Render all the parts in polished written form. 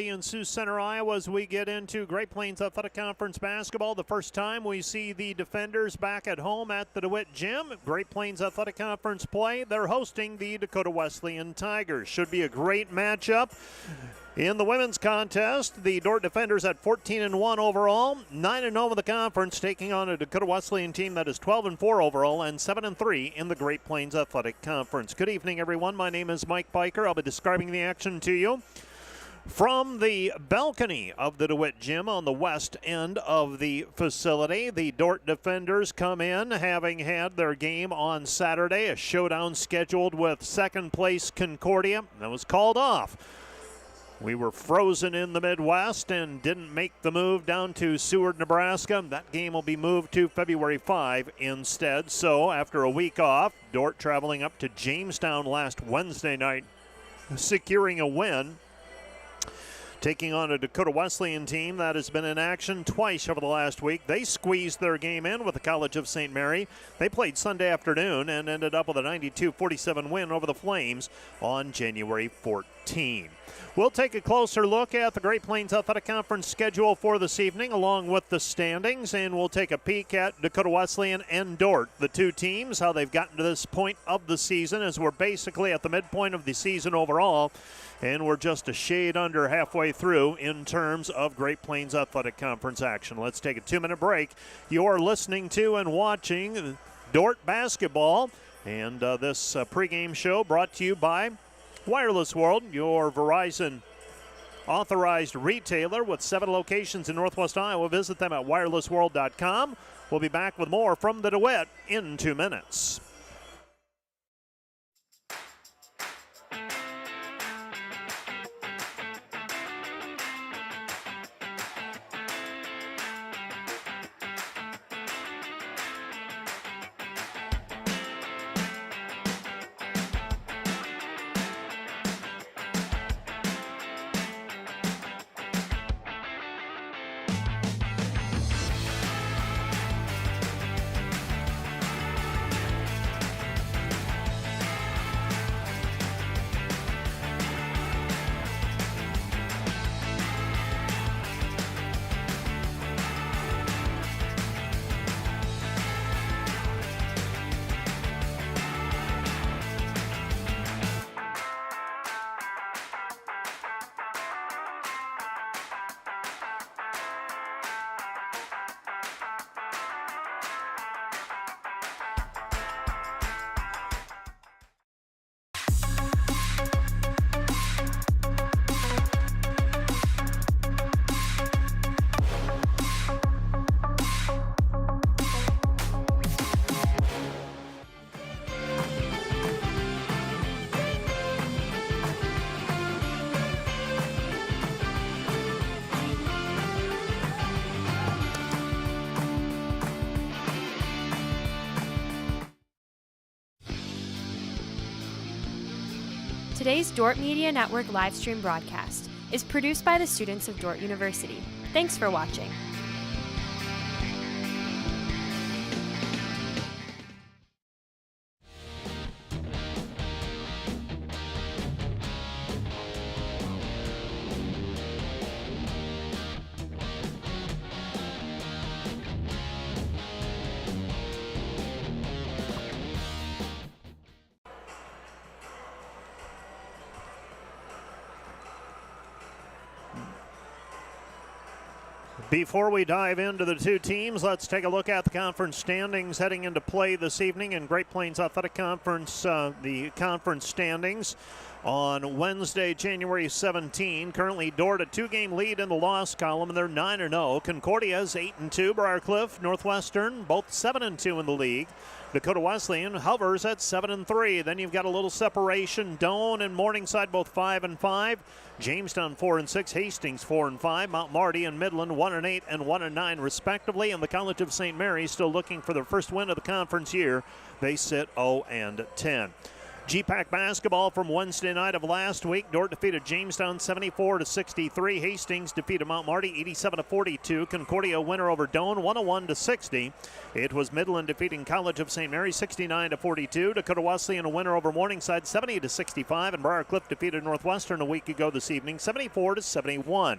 in Sioux Center, Iowa, as we get into Great Plains Athletic Conference basketball. The first time we see the Defenders back at home at the DeWitt Gym. Great Plains Athletic Conference play. They're hosting the Dakota Wesleyan Tigers. Should be a great matchup. In the women's contest, the Dordt Defenders at 14-1 overall, 9-0 in the conference, taking on a Dakota Wesleyan team that is 12-4 overall and 7-3 in the Great Plains Athletic Conference. Good evening, everyone. My name is Mike Biker. I'll be describing the action to you from the balcony of the DeWitt Gym on the west end of the facility. The Dordt Defenders come in having had their game on Saturday, a showdown scheduled with second place Concordia. That was called off. We were frozen in the Midwest and didn't make the move down to Seward, Nebraska. That game will be moved to February 5 instead. So after a week off, Dordt traveling up to Jamestown last Wednesday night, securing a win, taking on a Dakota Wesleyan team that has been in action twice over the last week. They squeezed their game in with the College of St. Mary. They played Sunday afternoon and ended up with a 92-47 win over the Flames on January 14. We'll take a closer look at the Great Plains Athletic Conference schedule for this evening, along with the standings, and we'll take a peek at Dakota Wesleyan and Dordt, the two teams, how they've gotten to this point of the season, as we're basically at the midpoint of the season overall, and we're just a shade under halfway through in terms of Great Plains Athletic Conference action. Let's take a 2-minute break. You're listening to and watching Dordt basketball, and this pregame show brought to you by Wireless World, your Verizon authorized retailer with 7 locations in Northwest Iowa. Visit them at wirelessworld.com. We'll be back with more from the DeWitt in 2 minutes. Today's Dordt Media Network livestream broadcast is produced by the students of Dordt University. Thanks for watching. Before we dive into the two teams, let's take a look at the conference standings heading into play this evening in Great Plains Athletic Conference, the conference standings on Wednesday, January 17. Currently, Dordt a 2-game lead in the loss column, and they're 9-0. Concordia's 8-2. Briarcliff, Northwestern, both 7-2 in the league. Dakota Wesleyan hovers at 7-3. Then you've got a little separation. Doane and Morningside both 5-5. Jamestown 4-6. Hastings 4-5. Mount Marty and Midland 1-8 and 1-9 respectively. And the College of St. Mary still looking for their first win of the conference year. They sit 0-10. GPAC basketball from Wednesday night of last week. Dordt defeated Jamestown 74-63. Hastings defeated Mount Marty 87-42. Concordia winner over Doane 101-60. It was Midland defeating College of St. Mary 69-42. Dakota Wesleyan a winner over Morningside 70-65. And Briarcliff defeated Northwestern a week ago this evening 74-71.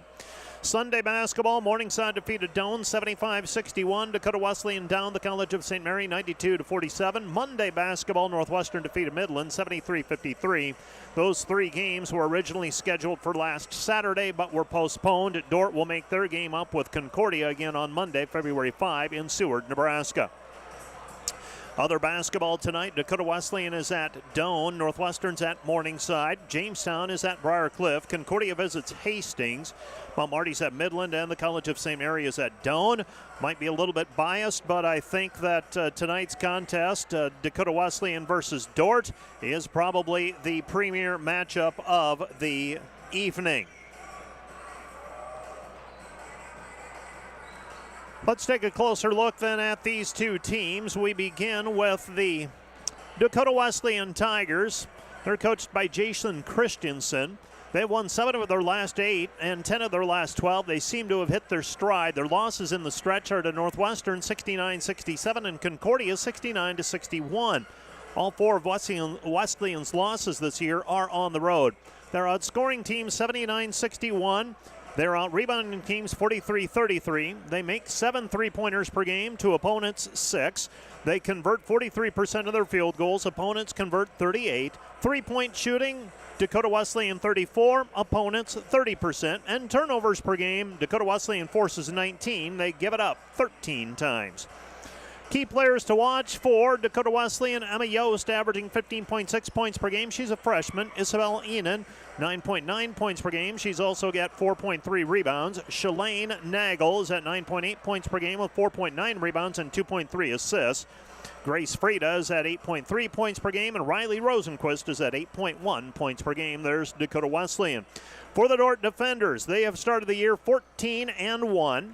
Sunday basketball, Morningside defeated Doane 75-61. Dakota Wesleyan down the College of St. Mary 92-47. Monday basketball, Northwestern defeated Midland 73-53. Those three games were originally scheduled for last Saturday but were postponed. Dordt will make their game up with Concordia again on Monday, February 5 in Seward, Nebraska. Other basketball tonight, Dakota Wesleyan is at Doane, Northwestern's at Morningside, Jamestown is at Briarcliff, Concordia visits Hastings, Mount Marty's at Midland, and the College of St. Mary is at Doane. Might be a little bit biased, but I think that tonight's contest, Dakota Wesleyan versus Dordt, is probably the premier matchup of the evening. Let's take a closer look then at these two teams. We begin with the Dakota Wesleyan Tigers. They're coached by Jason Christensen. They won 7 of their last 8 and 10 of their last 12. They seem to have hit their stride. Their losses in the stretch are to Northwestern 69-67 and Concordia 69-61. All 4 of Wesleyan's losses this year are on the road. They're outscoring teams 79-61. They're out-rebounding teams 43-33. They make 7 3-pointers per game to opponents 6. They convert 43% of their field goals. Opponents convert 38. 3-point shooting, Dakota Wesleyan 34, opponents 30%. And turnovers per game, Dakota Wesleyan forces 19. They give it up 13 times. Key players to watch for Dakota Wesleyan: Emma Yost averaging 15.6 points per game. She's a freshman. Isabel Enan, 9.9 points per game. She's also got 4.3 rebounds. Shalane Nagel is at 9.8 points per game with 4.9 rebounds and 2.3 assists. Grace Frieda is at 8.3 points per game, and Riley Rosenquist is at 8.1 points per game. There's Dakota Wesleyan. For the Dordt defenders, they have started the year 14-1.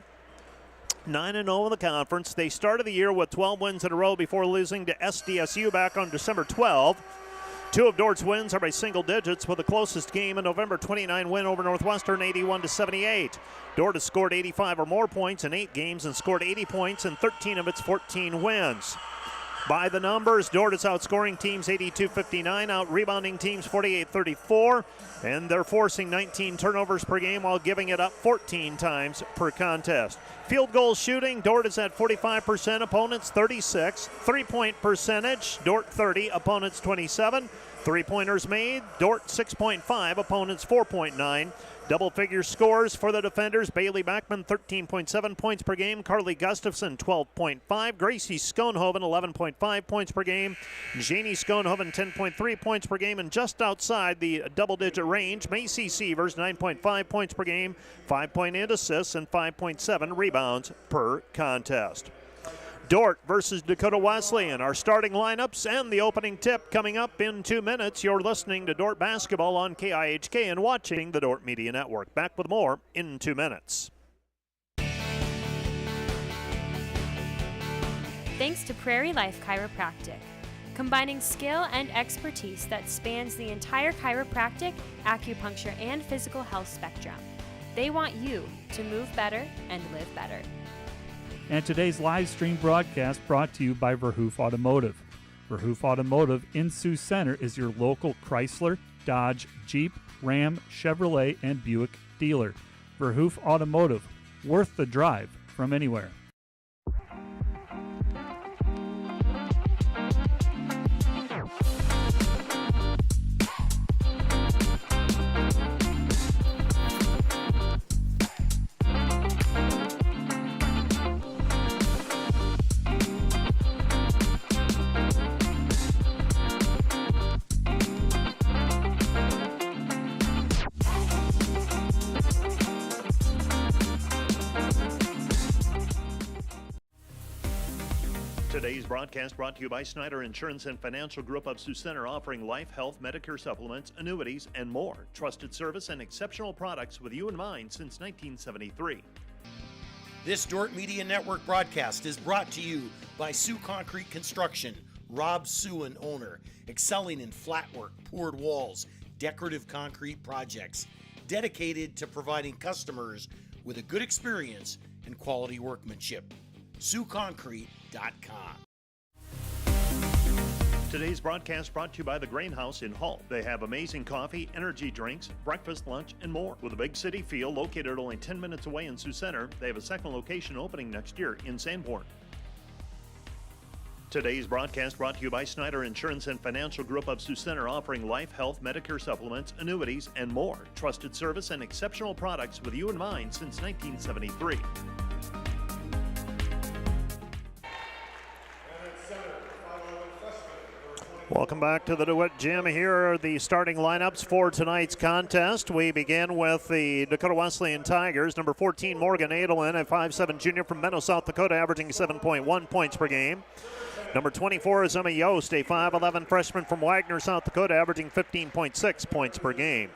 9-0 in the conference. They started the year with 12 wins in a row before losing to SDSU back on December 12. 2 of Dordt's wins are by single digits, with the closest game a November 29 win over Northwestern 81-78. Dordt has scored 85 or more points in 8 games and scored 80 points in 13 of its 14 wins. By the numbers, Dordt is outscoring teams 82-59, out-rebounding teams 48-34, and they're forcing 19 turnovers per game while giving it up 14 times per contest. Field goal shooting, Dordt is at 45%, opponents 36. 3-point percentage, Dordt 30, opponents 27. 3-pointers made, Dordt 6.5, opponents 4.9. Double-figure scores for the defenders: Bailey Backman 13.7 points per game, Carly Gustafson 12.5, Gracie Schoenhoven 11.5 points per game, Janie Schoenhoven 10.3 points per game, and just outside the double-digit range, Macy Sievers 9.5 points per game, 5.8 assists, and 5.7 rebounds per contest. Dordt versus Dakota Wesleyan, our starting lineups and the opening tip coming up in 2 minutes. You're listening to Dordt Basketball on KIHK and watching the Dordt Media Network. Back with more in 2 minutes. Thanks to Prairie Life Chiropractic, combining skill and expertise that spans the entire chiropractic, acupuncture, and physical health spectrum. They want you to move better and live better. And today's live stream broadcast brought to you by Verhoof Automotive. Verhoof Automotive in Sioux Center is your local Chrysler, Dodge, Jeep, Ram, Chevrolet, and Buick dealer. Verhoof Automotive, worth the drive from anywhere. Today's broadcast brought to you by Snyder Insurance and Financial Group of Sioux Center, offering life, health, Medicare supplements, annuities, and more. Trusted service and exceptional products with you in mind since 1973. This Dordt Media Network broadcast is brought to you by Sioux Concrete Construction, Rob Suin, owner, excelling in flat work, poured walls, decorative concrete projects, dedicated to providing customers with a good experience and quality workmanship. SueConcrete.com. Today's broadcast brought to you by the Grain House in Hull. They have amazing coffee, energy drinks, breakfast, lunch, and more. With a big city feel, located only 10 minutes away in Sioux Center, they have a second location opening next year in Sanborn. Today's broadcast brought to you by Snyder Insurance and Financial Group of Sioux Center, offering life, health, Medicare supplements, annuities, and more. Trusted service and exceptional products with you in mind since 1973. Welcome back to the DeWitt Gym. Here are the starting lineups for tonight's contest. We begin with the Dakota Wesleyan Tigers. Number 14, Morgan Adelin, a 5'7" junior from Menno, South Dakota, averaging 7.1 points per game. Number 24 is Emma Yost, a 5'11" freshman from Wagner, South Dakota, averaging 15.6 points per game.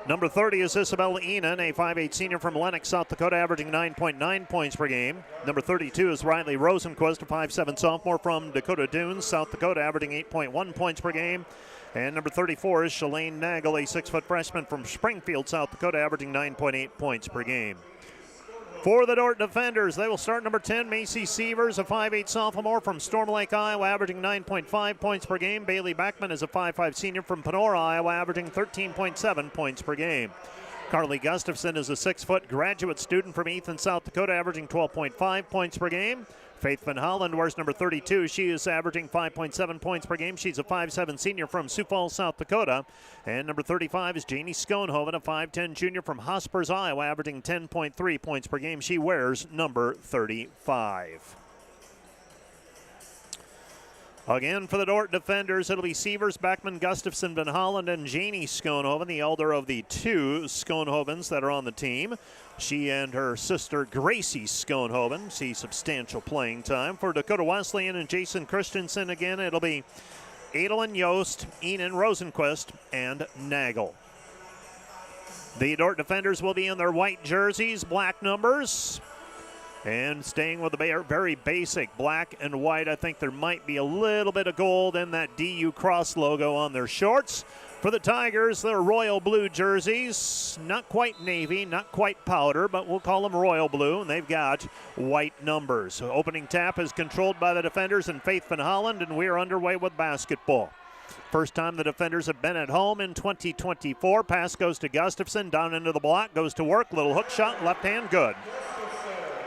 Number 30 is Isabel Enan, a 5'8" senior from Lenox, South Dakota, averaging 9.9 points per game. Number 32 is Riley Rosenquist, a 5'7" sophomore from Dakota Dunes, South Dakota, averaging 8.1 points per game. And number 34 is Shalane Nagel, a 6' freshman from Springfield, South Dakota, averaging 9.8 points per game. For the Dordt defenders, they will start number 10, Macy Sievers, a 5'8" sophomore from Storm Lake, Iowa, averaging 9.5 points per game. Bailey Backman is a 5'5" senior from Panora, Iowa, averaging 13.7 points per game. Carly Gustafson is a 6' graduate student from Ethan, South Dakota, averaging 12.5 points per game. Faith Van Holland wears number 32. She is averaging 5.7 points per game. She's a 5'7" senior from Sioux Falls, South Dakota. And number 35 is Janie Schoenhoven, a 5'10" junior from Hospers, Iowa, averaging 10.3 points per game. She wears number 35. Again, for the Dordt defenders, it'll be Sievers, Backman, Gustafson, Van Holland, and Janie Schoenhoven, the elder of the two Schoenhovens that are on the team. She and her sister, Gracie Schoenhoven, see substantial playing time. For Dakota Wesleyan and Jason Christensen, again, it'll be Adelin, Yost, Enan, Rosenquist, and Nagel. The Dordt defenders will be in their white jerseys, black numbers. And staying with the very basic black and white, I think there might be a little bit of gold in that DU Cross logo on their shorts. For the Tigers, they're royal blue jerseys. Not quite navy, not quite powder, but we'll call them royal blue, and they've got white numbers. So opening tap is controlled by the defenders and Faith Van Holland, and we are underway with basketball. First time the defenders have been at home in 2024. Pass goes to Gustafson, down into the block, goes to work, little hook shot, left hand, good.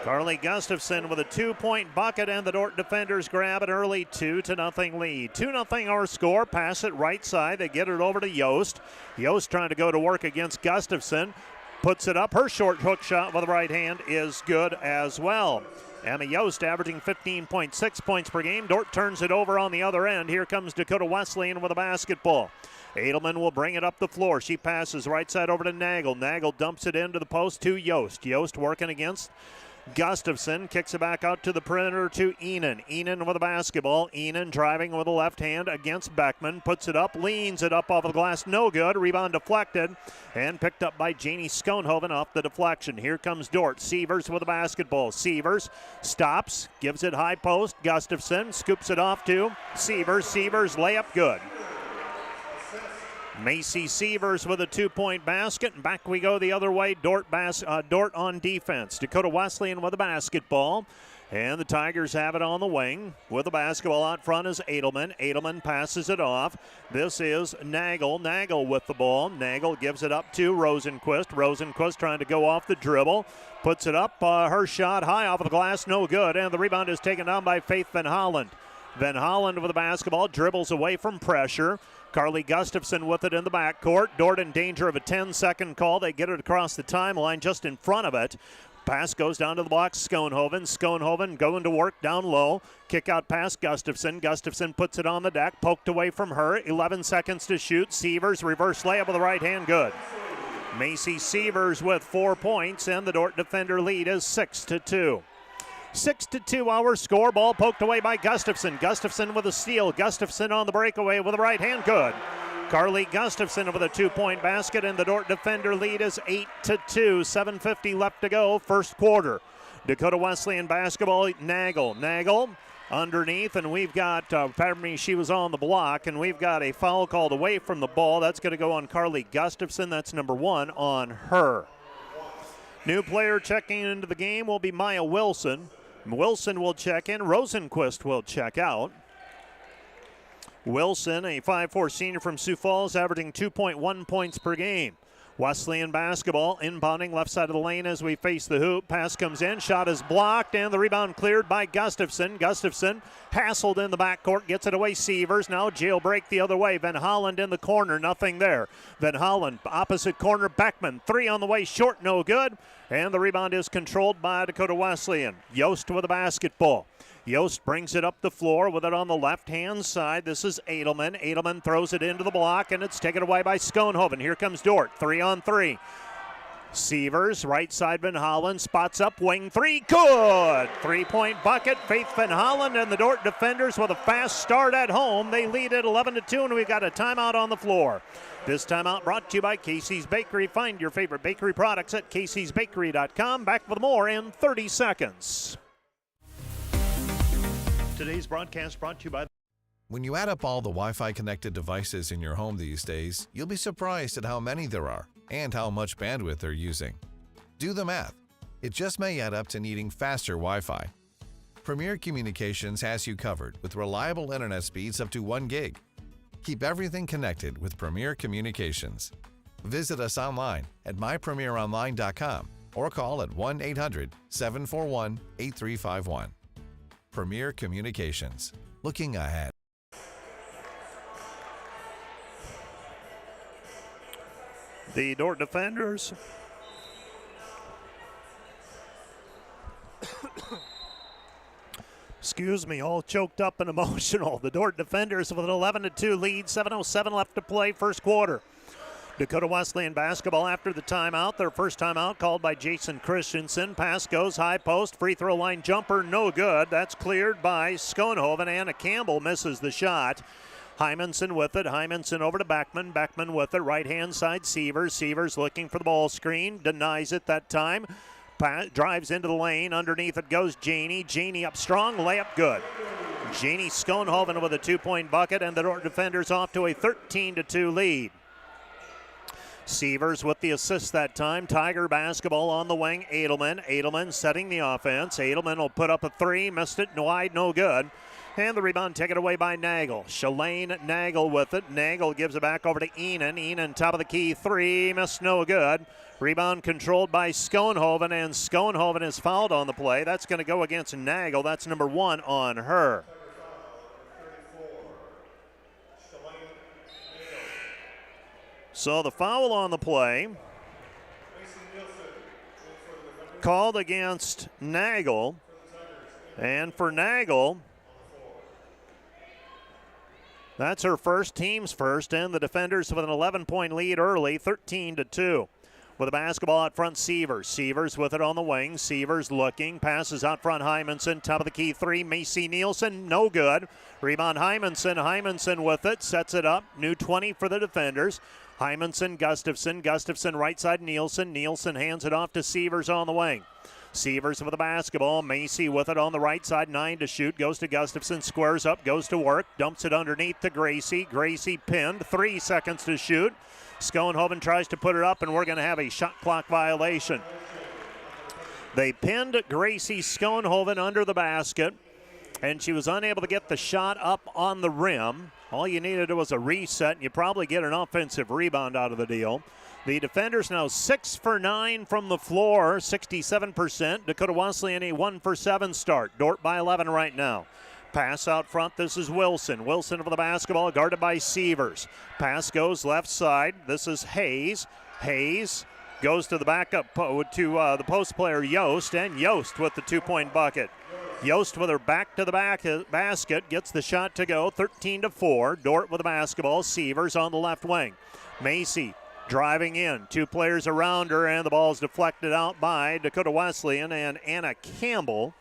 Carly Gustafson with a 2-point bucket, and the Dordt defenders grab an early 2-0 lead. 2-0 our score. Pass it right side. They get it over to Yost. Yost trying to go to work against Gustafson. Puts it up. Her short hook shot with the right hand is good as well. Emma Yost averaging 15.6 points per game. Dordt turns it over on the other end. Here comes Dakota Wesleyan with a basketball. Adelman will bring it up the floor. She passes right side over to Nagel. Nagel dumps it into the post to Yost. Yost working against Gustafson, kicks it back out to the perimeter to Enan. Enan with a basketball. Enan driving with the left hand against Beckman. Puts it up, leans it up off of the glass. No good. Rebound deflected and picked up by Janie Schoenhoven off the deflection. Here comes Dordt. Sievers with the basketball. Sievers stops, gives it high post. Gustafson scoops it off to Sievers. Sievers layup good. Macy Sievers with a 2-point basket, and back we go the other way. Dordt on defense. Dakota Wesleyan with a basketball, and the Tigers have it on the wing. With the basketball out front is Adelman. Adelman passes it off. This is Nagel. Nagel with the ball. Nagel gives it up to Rosenquist. Rosenquist trying to go off the dribble. Puts it up. Her shot high off of the glass, no good, and the rebound is taken down by Faith Van Holland. Van Holland with the basketball, dribbles away from pressure. Carly Gustafson with it in the backcourt. Dordt in danger of a 10-second call. They get it across the timeline just in front of it. Pass goes down to the block. Schoenhoven. Schoenhoven going to work down low. Kick out pass Gustafson. Gustafson puts it on the deck. Poked away from her. 11 seconds to shoot. Sievers reverse layup with the right hand. Good. Macy Sievers with 4 points, and the Dordt defender lead is 6-2. 6-2 our score. Ball poked away by Gustafson. Gustafson with a steal. Gustafson on the breakaway with the right hand. Good. Carly Gustafson with a 2-point basket, and the Dordt defender lead is 8-2. 7:50 left to go, first quarter. Dakota Wesleyan basketball, Nagel underneath, and we've got, she was on the block, and we've got a foul called away from the ball. That's going to go on Carly Gustafson. That's number 1 on her. New player checking into the game will be Maya Wilson. Wilson will check in. Rosenquist will check out. Wilson, a 5'4 senior from Sioux Falls, averaging 2.1 points per game. Wesleyan basketball inbounding left side of the lane as we face the hoop. Pass comes in, shot is blocked, and the rebound cleared by Gustafson. Gustafson hassled in the backcourt, gets it away. Sievers now jailbreak the other way. Van Holland in the corner, nothing there. Van Holland opposite corner. Beckman 3 on the way, short, no good. And the rebound is controlled by Dakota Wesleyan. Yost with the basketball. Yost brings it up the floor with it on the left-hand side. This is Edelman. Edelman throws it into the block, and it's taken away by Schoenhoven. Here comes Dordt, 3-on-3. Sievers, right side, Van Holland, spots up, wing 3, good! 3-point bucket, Faith Van Holland and the Dordt defenders with a fast start at home. They lead at 11-2, and we've got a timeout on the floor. This timeout brought to you by Casey's Bakery. Find your favorite bakery products at caseysbakery.com. Back with more in 30 seconds. Today's broadcast brought to you by... When you add up all the Wi-Fi connected devices in your home these days, you'll be surprised at how many there are and how much bandwidth they're using. Do the math. It just may add up to needing faster Wi-Fi. Premier Communications has you covered with reliable internet speeds up to 1 gig. Keep everything connected with Premier Communications. Visit us online at mypremieronline.com or call at 1-800-741-8351. Premier Communications. Looking ahead. The Dordt defenders excuse me, all choked up and emotional. The Dordt defenders with an 11-2 lead, 7:07 left to play, first quarter. Dakota Wesleyan basketball after the timeout. Their first timeout called by Jason Christensen. Pass goes high post. Free throw line jumper, no good. That's cleared by Schoenhoven. Anna Campbell misses the shot. Hymanson with it. Hymanson over to Beckman. Beckman with it. Right-hand side, Sievers. Sievers looking for the ball screen. Denies it that time. Drives into the lane. Underneath it goes Janey. Janey up strong. Layup good. Janey Schoenhoven with a 2-point bucket, and the Dordt defenders off to a 13-2 lead. Sievers with the assist that time. Tiger basketball on the wing. Edelman. Edelman setting the offense. Edelman will put up a 3. Missed it wide, no good. And the rebound taken away by Nagel. Shalane Nagel with it. Nagel gives it back over to Enan. Enan top of the key 3. Missed, no good. Rebound controlled by Schoenhoven, and Schoenhoven is fouled on the play. That's going to go against Nagel. That's number 1 on her. So the foul on the play called against Nagel, and for Nagel, that's her first, team's first, and the defenders with an 11-point lead early, 13-2. With the basketball out front, Sievers. Sievers with it on the wing. Sievers looking, passes out front, Hymanson, top of the key 3. Macy Nielsen, no good. Rebound Hymanson. Hymanson with it, sets it up. New 20 for the defenders. Hymanson, Gustafson. Gustafson right side, Nielsen. Nielsen hands it off to Sievers on the wing. Sievers with the basketball. Macy with it on the right side. 9 to shoot. Goes to Gustafson. Squares up. Goes to work. Dumps it underneath to Gracie. Gracie pinned. 3 seconds to shoot. Schoenhoven tries to put it up, and we're going to have a shot clock violation. They pinned Gracie Schoenhoven under the basket, and she was unable to get the shot up on the rim. All you needed was a reset, and you probably get an offensive rebound out of the deal. The defenders now 6 for 9 from the floor, 67%. Dakota Wesleyan a 1 for 7 start. Dordt by 11 right now. Pass out front, this is Wilson. Wilson for the basketball, guarded by Sievers. Pass goes left side, this is Hayes. Hayes goes to the backup to the post player Yost, and Yost with the 2-point bucket. Yost with her back to the basket, gets the shot to go, 13-4. Dordt with the basketball, Sievers on the left wing. Macy driving in, 2 players around her, and the ball is deflected out by Dakota Wesleyan and Anna Campbell.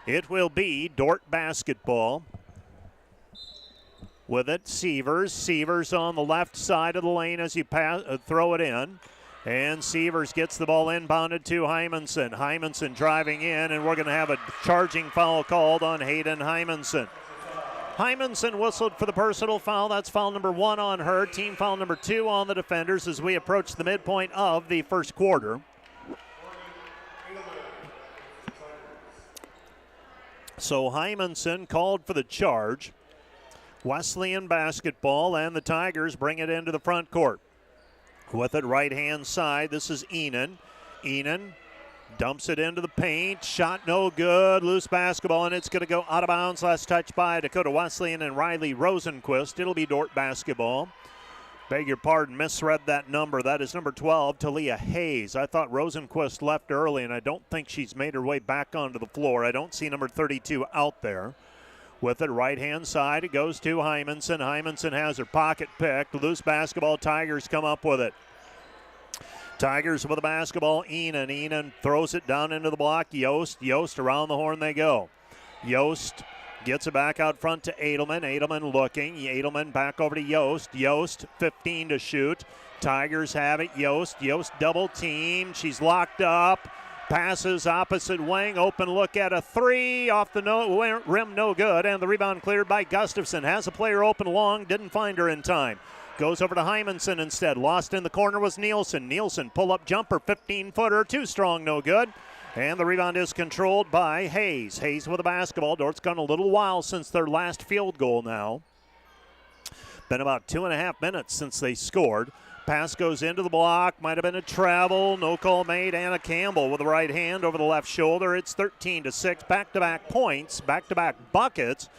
It will be Dordt basketball. With it, Sievers. Sievers on the left side of the lane as you throw it in. And Sievers gets the ball inbounded to Hymanson. Hymanson driving in, and we're going to have a charging foul called on Hayden Hymanson. Hymanson whistled for the personal foul. That's foul number 1 on her. Team foul number 2 on the defenders as we approach the midpoint of the first quarter. So Hymanson called for the charge. Wesleyan basketball, and the Tigers bring it into the front court. With it right-hand side, this is Enan. Enan dumps it into the paint. Shot no good. Loose basketball, and it's going to go out of bounds. Last touch by Dakota Wesleyan and Riley Rosenquist. It'll be Dordt basketball. Beg your pardon, misread that number. That is number 12, Talia Hayes. I thought Rosenquist left early, and I don't think she's made her way back onto the floor. I don't see number 32 out there. With it right-hand side, it goes to Hymanson. Hymanson has her pocket picked. Loose basketball, Tigers come up with it. Tigers with the basketball, Enan. Enan throws it down into the block. Yost around the horn they go. Yost gets it back out front to Edelman. Edelman looking. Edelman back over to Yost. Yost 15 to shoot. Tigers have it. Yost double team. She's locked up. Passes opposite wing. Open look at a 3. Off the rim, no good. And the rebound cleared by Gustafson. Has a player open long. Didn't find her in time. Goes over to Hymanson instead. Lost in the corner was Nielsen. Nielsen pull-up jumper, 15-footer, too strong, no good. And the rebound is controlled by Hayes. Hayes with the basketball. Dort's gone a little while since their last field goal now. Been about 2.5 minutes since they scored. Pass goes into the block. Might have been a travel. No call made. Anna Campbell with the right hand over the left shoulder. It's 13-6. Back-to-back points, back-to-back buckets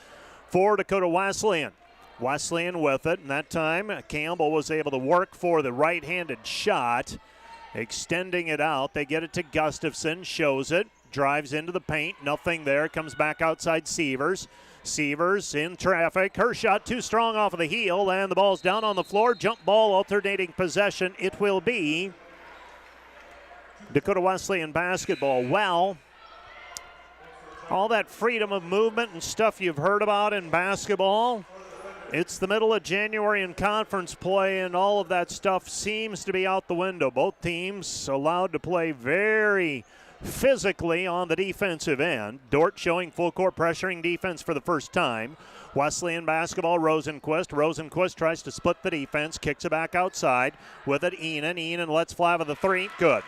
for Dakota Wesleyan. Wesleyan with it, and that time Campbell was able to work for the right-handed shot, extending it out. They get it to Gustafson, shows it, drives into the paint, nothing there, comes back outside Sievers. Sievers in traffic, her shot too strong off of the heel, and the ball's down on the floor. Jump ball, alternating possession. It will be Dakota Wesleyan basketball. Well, all that freedom of movement and stuff you've heard about in basketball, it's the middle of January in conference play, and all of that stuff seems to be out the window. Both teams allowed to play very physically on the defensive end. Dordt showing full court pressuring defense for the first time. Wesleyan basketball, Rosenquist. Rosenquist tries to split the defense, kicks it back outside. With it, Enan. Enan lets fly with the 3. Good.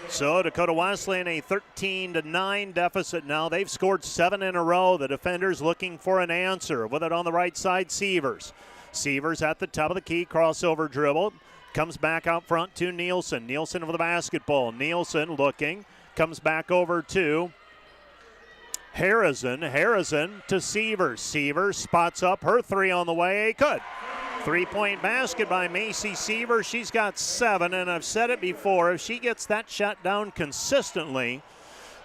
So Dakota Wesleyan a 13-9 deficit now. They've scored 7 in a row. The defenders looking for an answer. With it on the right side, Sievers. Sievers at the top of the key, crossover dribble. Comes back out front to Nielsen. Nielsen with the basketball. Nielsen looking. Comes back over to Harrison. Harrison to Sievers. Sievers spots up her 3 on the way. Good. 3-point basket by Macy Sievers. She's got 7, and I've said it before, if she gets that shot down consistently,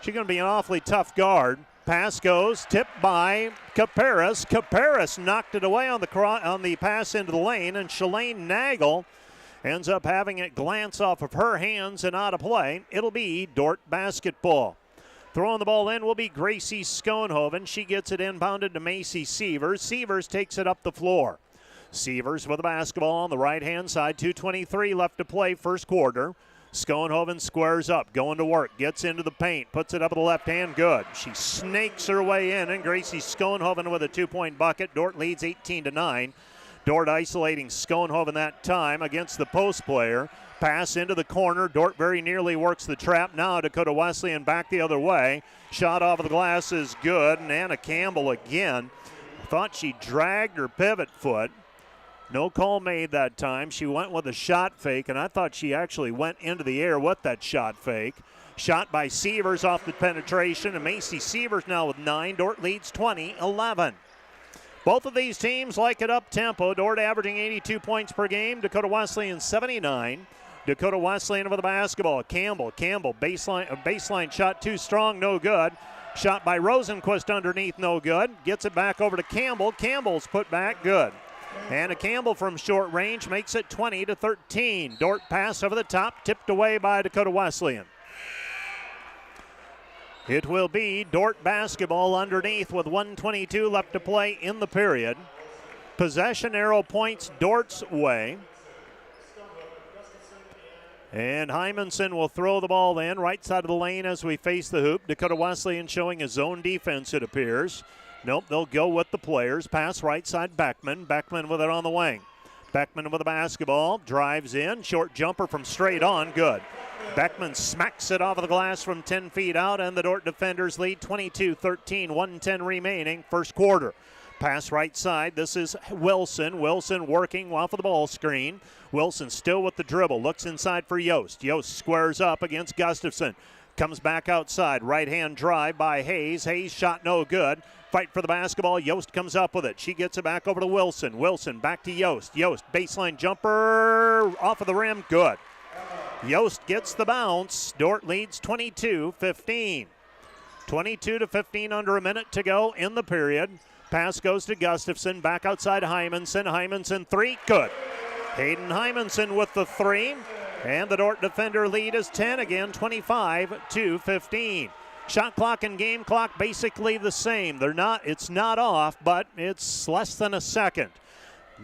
she's going to be an awfully tough guard. Pass goes, tipped by Caparis. Caparis knocked it away on the pass into the lane, and Shalane Nagel ends up having it glance off of her hands and out of play. It'll be Dordt basketball. Throwing the ball in will be Gracie Schoenhoven. She gets it inbounded to Macy Sievers. Sievers takes it up the floor. Sievers with the basketball on the right-hand side. 2:23 left to play first quarter. Schoenhoven squares up, going to work, gets into the paint, puts it up with the left hand, good. She snakes her way in, and Gracie Schoenhoven with a 2-point bucket. Dordt leads 18-9. Dordt isolating Schoenhoven that time against the post player. Pass into the corner. Dordt very nearly works the trap. Now Dakota Wesleyan back the other way. Shot off of the glass is good, and Anna Campbell again. Thought she dragged her pivot foot. No call made that time. She went with a shot fake, and I thought she actually went into the air with that shot fake. Shot by Sievers off the penetration, and Macy Sievers now with 9. Dordt leads 20-11. Both of these teams like it up tempo. Dordt averaging 82 points per game. Dakota Wesleyan 79. Dakota Wesleyan with the basketball. Campbell baseline shot too strong, no good. Shot by Rosenquist underneath, no good. Gets it back over to Campbell. Campbell's put back, good. Anna Campbell from short range makes it 20-13. Dordt pass over the top, tipped away by Dakota Wesleyan. It will be Dordt basketball underneath with 1:22 left to play in the period. Possession arrow points Dordt's way. And Hymanson will throw the ball in right side of the lane as we face the hoop. Dakota Wesleyan showing a zone defense, it appears. Nope, they'll go with the players. Pass right side, Beckman. Beckman with it on the wing. Beckman with the basketball, drives in. Short jumper from straight on, good. Beckman smacks it off of the glass from 10 feet out, and the Dordt defenders lead 22-13, 1:10 remaining, first quarter. Pass right side, this is Wilson. Wilson working off of the ball screen. Wilson still with the dribble, looks inside for Yost. Yost squares up against Gustafson. Comes back outside, right-hand drive by Hayes. Hayes shot no good. Fight for the basketball. Yost comes up with it. She gets it back over to Wilson. Wilson back to Yost. Yost baseline jumper off of the rim. Good. Yost gets the bounce. Dordt leads 22-15. 22-15 under a minute to go in the period. Pass goes to Gustafson. Back outside Hymanson. Hymanson three. Good. Hayden Hymanson with the three. And the Dordt defender lead is 10 again, 25-15. Shot clock and game clock basically the same. It's not off, but it's less than a second.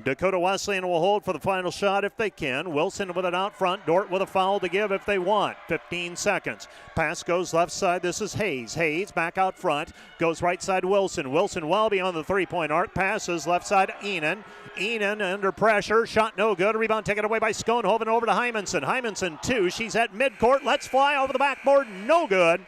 Dakota Wesleyan will hold for the final shot if they can. Wilson with it out front. Dordt with a foul to give if they want. 15 seconds. Pass goes left side. This is Hayes. Hayes back out front. Goes right side Wilson. Wilson well beyond the three-point arc. Passes left side Enan. Enan under pressure. Shot no good. Rebound taken away by Schoenhoven over to Hymanson. Hymanson two. She's at midcourt. Let's fly over the backboard. No good.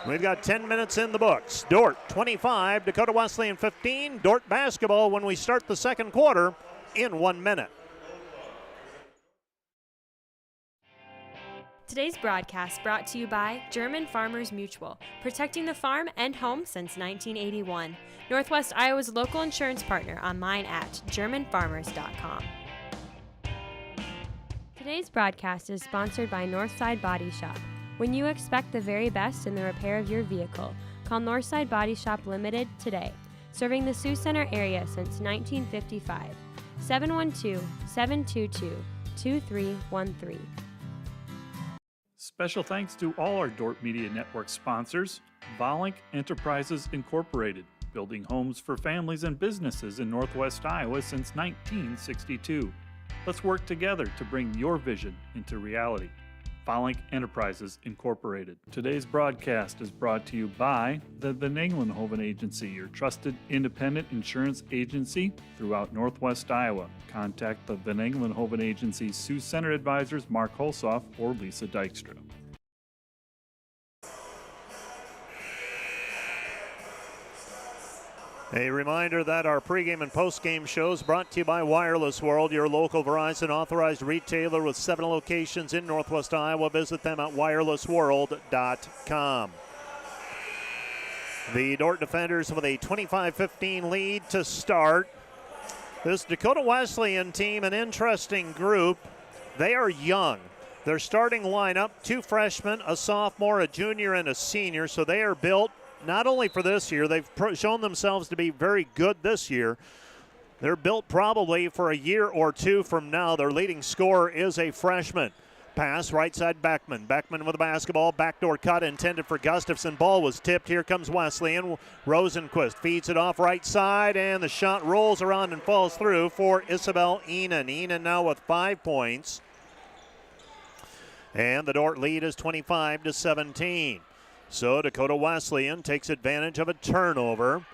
We've got 10 minutes in the books. Dordt 25, Dakota Wesleyan 15. Dordt basketball when we start the second quarter in 1 minute. Today's broadcast brought to you by German Farmers Mutual, protecting the farm and home since 1981. Northwest Iowa's local insurance partner, online at germanfarmers.com. Today's broadcast is sponsored by Northside Body Shop. When you expect the very best in the repair of your vehicle, call Northside Body Shop Limited today, serving the Sioux Center area since 1955. 712-722-2313. Special thanks to all our Dordt Media Network sponsors. Volink Enterprises Incorporated, building homes for families and businesses in Northwest Iowa since 1962. Let's work together to bring your vision into reality. Volink Enterprises Incorporated. Today's broadcast is brought to you by the Van Engelenhoven Agency, your trusted independent insurance agency throughout Northwest Iowa. Contact the Van Engelenhoven Agency's Sioux Center advisors Mark Holsoff or Lisa Dykstra. A reminder that our pregame and postgame shows brought to you by Wireless World, your local Verizon authorized retailer with 7 locations in Northwest Iowa. Visit them at wirelessworld.com. The Dordt defenders with a 25-15 lead to start. This Dakota Wesleyan team, an interesting group. They are young. Their starting lineup, 2 freshmen, a sophomore, a junior, and a senior, so they are built not only for this year, they've shown themselves to be very good this year. They're built probably for a year or two from now. Their leading scorer is a freshman. Pass right side Beckman. Beckman with the basketball. Backdoor cut intended for Gustafson. Ball was tipped. Here comes Wesleyan. Rosenquist feeds it off right side, and the shot rolls around and falls through for Isabel Enan. Enan now with 5 points. And the Dordt lead is 25-17. So Dakota Wesleyan takes advantage of a turnover.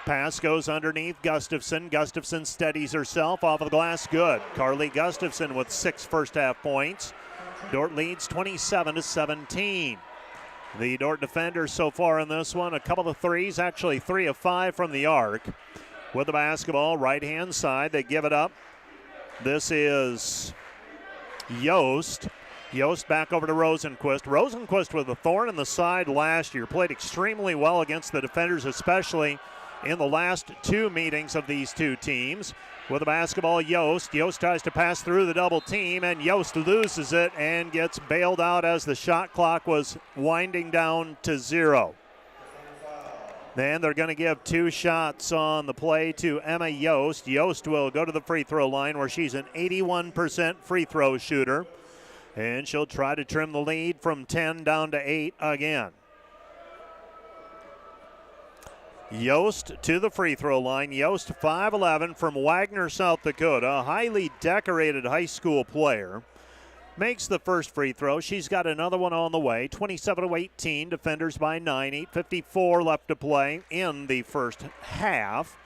Pass goes underneath Gustafson. Gustafson steadies herself off of the glass. Good. Carly Gustafson with 6 first-half points. Dordt leads 27-17. The Dordt defenders so far in this one, a couple of threes, actually 3 of 5 from the arc. With the basketball, right-hand side, they give it up. This is Yost. Yost back over to Rosenquist. Rosenquist with a thorn in the side last year. Played extremely well against the defenders, especially in the last 2 meetings of these 2 teams. With the basketball, Yost. Yost tries to pass through the double team, and Yost loses it and gets bailed out as the shot clock was winding down to 0. Then they're going to give 2 shots on the play to Emma Yost. Yost will go to the free throw line where she's an 81% free throw shooter. And she'll try to trim the lead from 10 down to 8 again. Yost to the free throw line. Yost 5'11" from Wagner, South Dakota, a highly decorated high school player. makes the first free throw. She's got another one on the way. 27-18, defenders by 9. 8:54 left to play in the first half.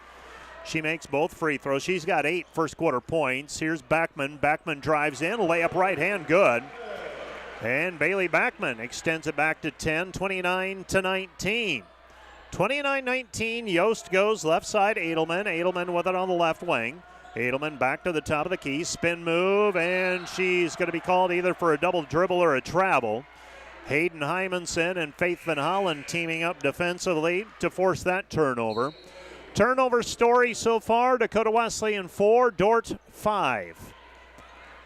She makes both free throws. She's got 8 first quarter points. Here's Backman. Backman drives in, layup right hand, good. And Bailey Backman extends it back to 10, 29-19. 29-19, Yost goes left side, Edelman. Edelman with it on the left wing. Edelman back to the top of the key, spin move, and she's going to be called either for a double dribble or a travel. Hayden Hymanson and Faith Van Hollen teaming up defensively to force that turnover. Turnover story so far, Dakota Wesleyan 4, Dordt 5.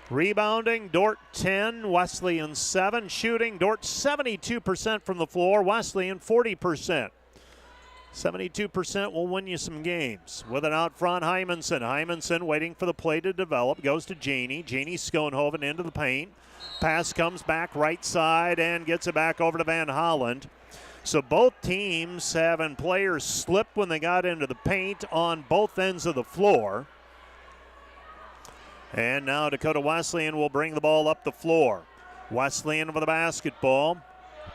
Rebounding, Dordt 10, Wesleyan 7. Shooting, Dordt 72% from the floor, Wesleyan 40%. 72% will win you some games. With it out front, Hymanson. Hymanson waiting for the play to develop. Goes to Janey. Janey Schoenhoven into the paint. Pass comes back right side and gets it back over to Van Holland. So both teams having players slip when they got into the paint on both ends of the floor. And now Dakota Wesleyan will bring the ball up the floor. Wesleyan with the basketball.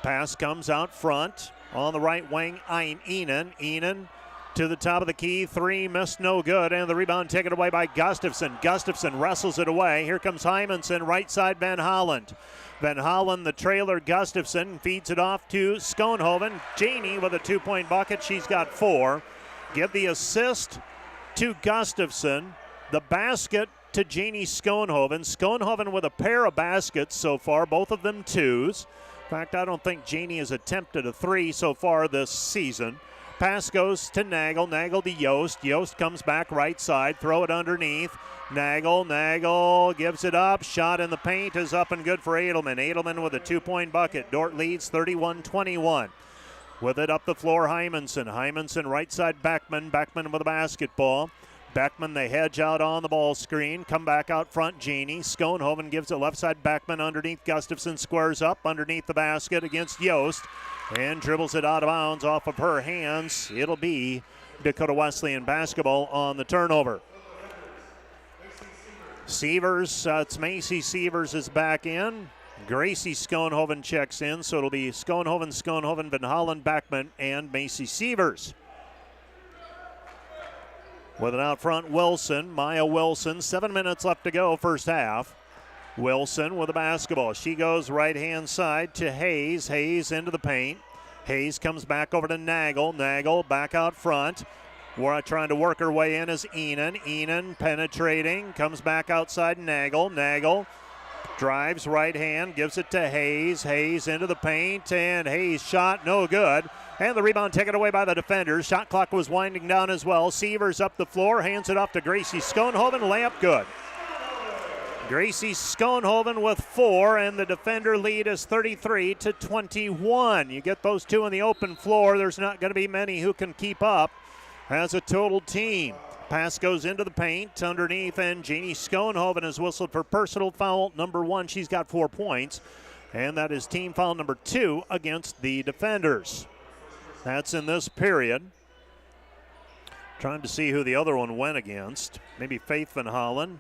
Pass comes out front. On the right wing, Enan. Enan to the top of the key. 3 missed, no good. And the rebound taken away by Gustafson. Gustafson wrestles it away. Here comes Hymanson, right side Van Holland. Van Hollen, the trailer, Gustafson, feeds it off to Schoenhoven. Janey with a 2-point bucket. She's got 4. Give the assist to Gustafson. The basket to Janey Schoenhoven. Schoenhoven with a pair of baskets so far, both of them 2s. In fact, I don't think Janey has attempted a 3 so far this season. Pass goes to Nagel. Nagel to Yost. Yost comes back right side. Throw it underneath. Nagel gives it up. Shot in the paint is up and good for Edelman. Edelman with a 2-point bucket. Dordt leads 31-21. With it up the floor, Hymanson. Hymanson right side, Beckman. Beckman with the basketball. Beckman, they hedge out on the ball screen. Come back out front, Janey. Schoenhoven gives it left side, Beckman underneath. Gustafson squares up underneath the basket against Yost and dribbles it out of bounds off of her hands. It'll be Dakota Wesleyan basketball on the turnover. Sievers, it's Macy Sievers is back in. Gracie Schoenhoven checks in, so it'll be Schoenhoven, Van Hollen, Beckman, and Macy Sievers. With it out front, Wilson, Maya Wilson. 7 minutes left to go, first half. Wilson with the basketball. She goes right-hand side to Hayes. Hayes into the paint. Hayes comes back over to Nagel. Nagel back out front. We're trying to work her way in is Enan. Enan penetrating. Comes back outside Nagel. Nagel drives right hand. Gives it to Hayes. Hayes into the paint. And Hayes shot no good. And the rebound taken away by the defenders. Shot clock was winding down as well. Sievers up the floor. Hands it off to Gracie Schoenhoven. Layup good. Gracie Schoenhoven with 4, and the defender lead is 33-21. You get those two on the open floor, there's not going to be many who can keep up as a total team. Pass goes into the paint underneath, and Janey Schoenhoven has whistled for personal foul number 1. She's got 4 points, and that is team foul number 2 against the defenders. That's in this period. Trying to see who the other one went against. Maybe Faith Van Hollen.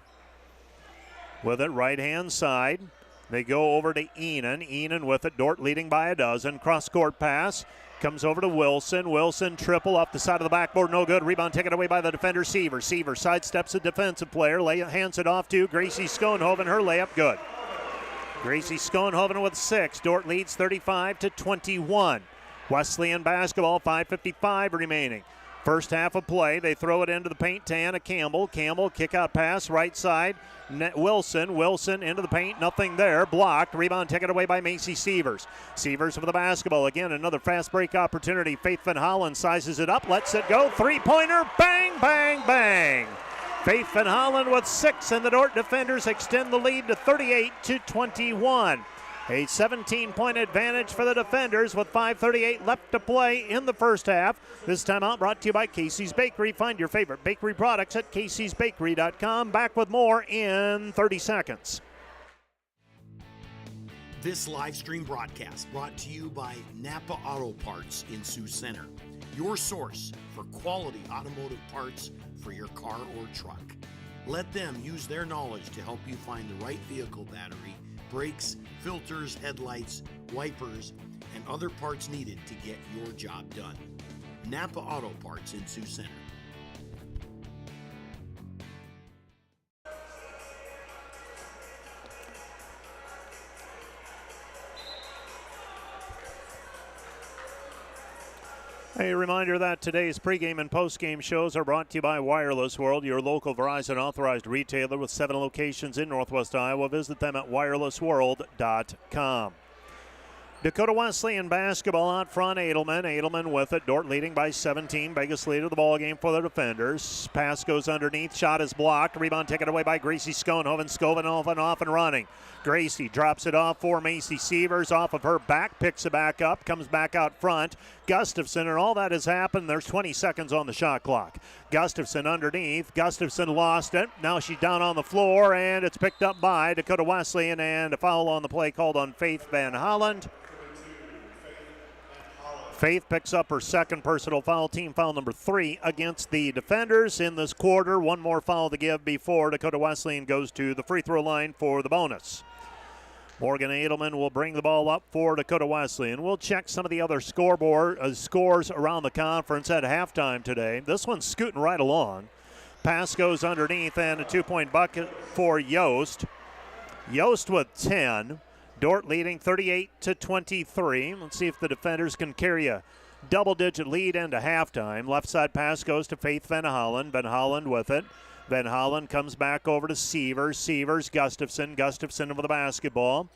With it, right-hand side. They go over to Enan. Enan with it. Dordt leading by a dozen. Cross-court pass. Comes over to Wilson. Wilson triple off the side of the backboard. No good. Rebound taken away by the defender, Seaver. Seaver sidesteps a defensive player. Hands it off to Gracie Schoenhoven. Her layup good. Gracie Schoenhoven with 6. Dordt leads 35-21. Wesleyan basketball, 5:55 remaining. First half of play, they throw it into the paint to Anna Campbell. Campbell, kick out pass, right side. Wilson into the paint, nothing there. Blocked, rebound taken away by Macy Sievers. Sievers with the basketball. Again, another fast break opportunity. Faith Van Hollen sizes it up, lets it go. Three-pointer, bang, bang, bang. Faith Van Hollen with 6, and the Dordt defenders extend the lead to 38-21. A 17-point advantage for the defenders with 5:38 left to play in the first half. This timeout brought to you by Casey's Bakery. Find your favorite bakery products at caseysbakery.com. Back with more in 30 seconds. This live stream broadcast brought to you by Napa Auto Parts in Sioux Center. Your source for quality automotive parts for your car or truck. Let them use their knowledge to help you find the right vehicle battery brakes, filters, headlights, wipers, and other parts needed to get your job done. Napa Auto Parts in Sioux Center. A reminder that today's pregame and postgame shows are brought to you by Wireless World, your local Verizon authorized retailer with 7 locations in Northwest Iowa. Visit them at wirelessworld.com. Dakota Wesleyan basketball out front. Edelman with it. Dordt leading by 17. Biggest lead of the ball game for the defenders. Pass goes underneath. Shot is blocked. Rebound taken away by Gracie Schoenhoven. Schoenhoven off and running. Gracie drops it off for Macy Sievers. Off of her back. Picks it back up. Comes back out front. Gustafson, and all that has happened. There's 20 seconds on the shot clock. Gustafson underneath. Gustafson lost it. Now she's down on the floor, and it's picked up by Dakota Wesleyan, and a foul on the play called on Faith Van Holland. Faith picks up her second personal foul, team foul number 3 against the defenders in this quarter. One more foul to give before Dakota Wesleyan goes to the free throw line for the bonus. Morgan Edelman will bring the ball up for Dakota Wesleyan. We'll check some of the other scores around the conference at halftime today. This one's scooting right along. Pass goes underneath, and a 2-point bucket for Yost. Yost with 10. Dordt leading 38-23. Let's see if the defenders can carry a double-digit lead into halftime. Left side pass goes to Faith Van Holland. Van Holland with it. Van Holland comes back over to Sievers. Sievers, Gustafson. Gustafson with the basketball.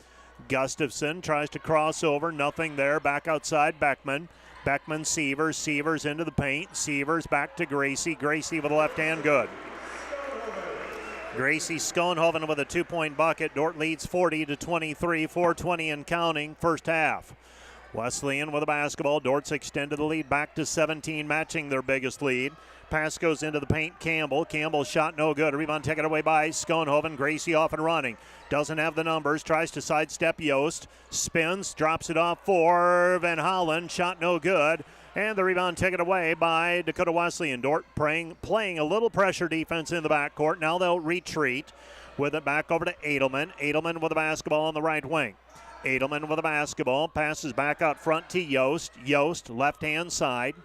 Gustafson tries to cross over. Nothing there. Back outside, Beckman. Beckman, Sievers. Sievers into the paint. Sievers back to Gracie. Gracie with the left hand, good. Gracie Schoenhoven with a 2-point bucket. Dordt leads 40-23, 4:20 and counting, first half. Wesleyan with the basketball. Dort's extended the lead back to 17, matching their biggest lead. Pass goes into the paint. Campbell. Campbell's shot no good. Rebound taken away by Schoenhoven. Gracie off and running. Doesn't have the numbers. Tries to sidestep Yost. Spins. Drops it off for Van Holland. Shot no good. And the rebound taken away by Dakota Wesleyan. Dordt playing a little pressure defense in the backcourt. Now they'll retreat with it back over to Edelman. Edelman with the basketball on the right wing. Edelman with the basketball. Passes back out front to Yost. Yost, left-hand side.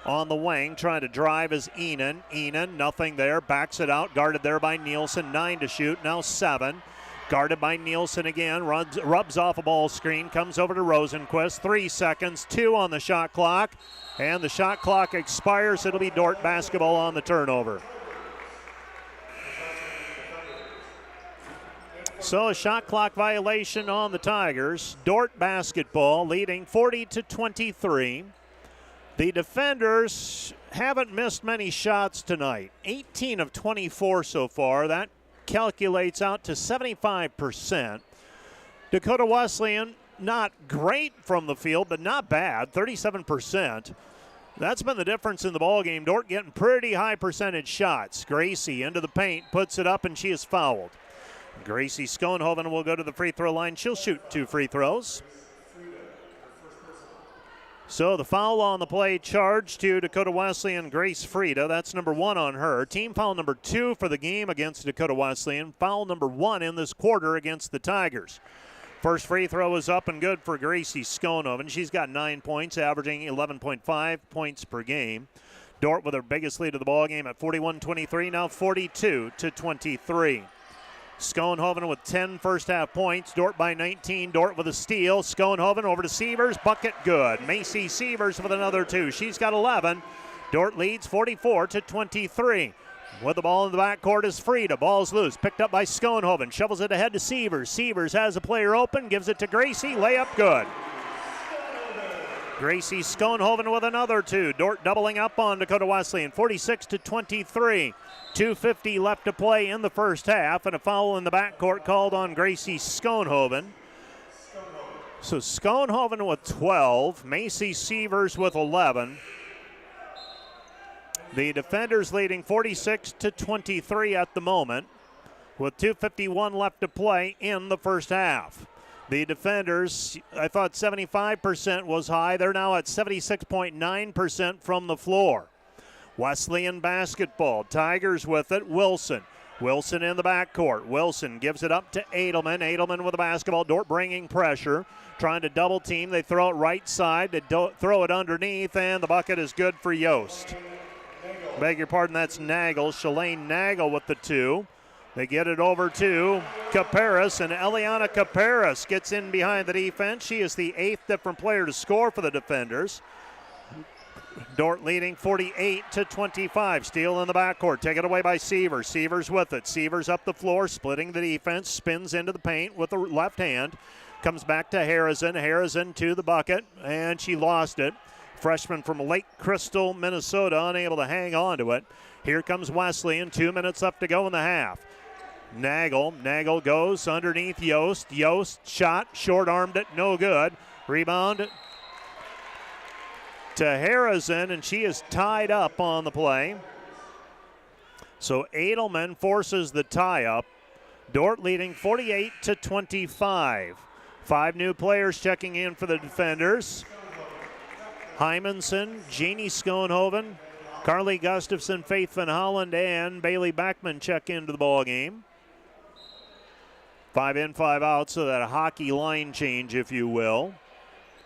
On the wing, trying to drive is Enan. Enan, nothing there. Backs it out. Guarded there by Nielsen. 9 to shoot. Now 7. Guarded by Nielsen again. Rubs off a ball screen. Comes over to Rosenquist. 3 seconds. 2 on the shot clock. And the shot clock expires. It'll be Dordt basketball on the turnover. So a shot clock violation on the Tigers. Dordt basketball leading 40-23. The defenders haven't missed many shots tonight. 18 of 24 so far. That calculates out to 75%. Dakota Wesleyan, not great from the field, but not bad, 37%. That's been the difference in the ballgame. Dordt getting pretty high percentage shots. Gracie into the paint, puts it up, and she is fouled. Gracie Schoenhoven will go to the free throw line. She'll shoot 2 free throws. So the foul on the play charged to Dakota Wesleyan, Grace Frieda. That's number 1 on her. Team foul number 2 for the game against Dakota Wesleyan. Foul number 1 in this quarter against the Tigers. First free throw is up and good for Gracie Schoenhoven. She's got 9 points, averaging 11.5 points per game. Dordt with her biggest lead of the ballgame at 41-23, now 42-23. Schoenhoven with 10 first half points. Dordt by 19. Dordt with a steal. Schoenhoven over to Sievers. Bucket good. Macy Sievers with another 2. She's got 11. Dordt leads 44-23. With the ball in the backcourt is Frieda. Ball's loose. Picked up by Schoenhoven. Shovels it ahead to Sievers. Sievers has a player open. Gives it to Gracie. Layup good. Gracie Schoenhoven with another 2. Dordt doubling up on Dakota Wesleyan, 46-23. 2:50 left to play in the first half, and a foul in the backcourt called on Gracie Schoenhoven. So Schoenhoven with 12, Macy Sievers with 11. The defenders leading 46-23 at the moment, with 2:51 left to play in the first half. The defenders, I thought 75% was high. They're now at 76.9% from the floor. Wesleyan basketball. Tigers with it. Wilson. Wilson in the backcourt. Wilson gives it up to Edelman. Edelman with the basketball. Dordt bringing pressure. Trying to double team. They throw it right side. They throw it underneath, and the bucket is good for Yost. Beg your pardon, that's Nagel. Shalane Nagel with the 2. They get it over to Caparis, and Eliana Caparis gets in behind the defense. She is the 8th different player to score for the defenders. Dordt leading 48-25. Steele in the backcourt. Taken away by Sievers. Sievers with it. Sievers up the floor, splitting the defense. Spins into the paint with the left hand. Comes back to Harrison. Harrison to the bucket, and she lost it. Freshman from Lake Crystal, Minnesota, unable to hang on to it. Here comes Wesleyan. 2 minutes left to go in the half. Nagel goes underneath Yost. Yost shot, short-armed it, no good. Rebound to Harrison, and she is tied up on the play. So Edelman forces the tie-up. Dordt leading 48-25. 5 new players checking in for the defenders. Hymanson, Jeannie Schoenhoven, Carly Gustafson, Faith Van Holland, and Bailey Beckman check into the ball game. 5 in, 5 out, so that a hockey line change, if you will.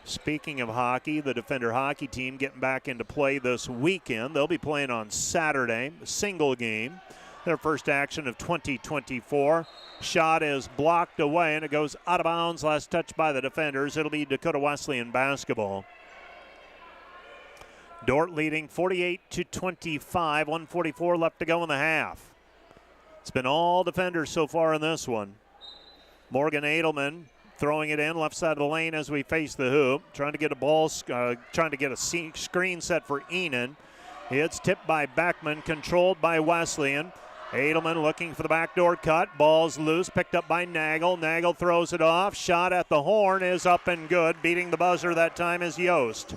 Speaking of hockey, the Defender hockey team getting back into play this weekend. They'll be playing on Saturday, a single game. Their first action of 2024. Shot is blocked away, and it goes out of bounds. Last touch by the defenders. It'll be Dakota Wesleyan basketball. Dordt leading 48-25. 1:44 left to go in the half. It's been all defenders so far in this one. Morgan Edelman throwing it in left side of the lane as we face the hoop. Trying to get a ball, trying to get a screen set for Enon. It's tipped by Beckman, controlled by Wesleyan. Edelman looking for the backdoor cut. Ball's loose, picked up by Nagel. Nagel throws it off. Shot at the horn is up and good. Beating the buzzer that time is Yost.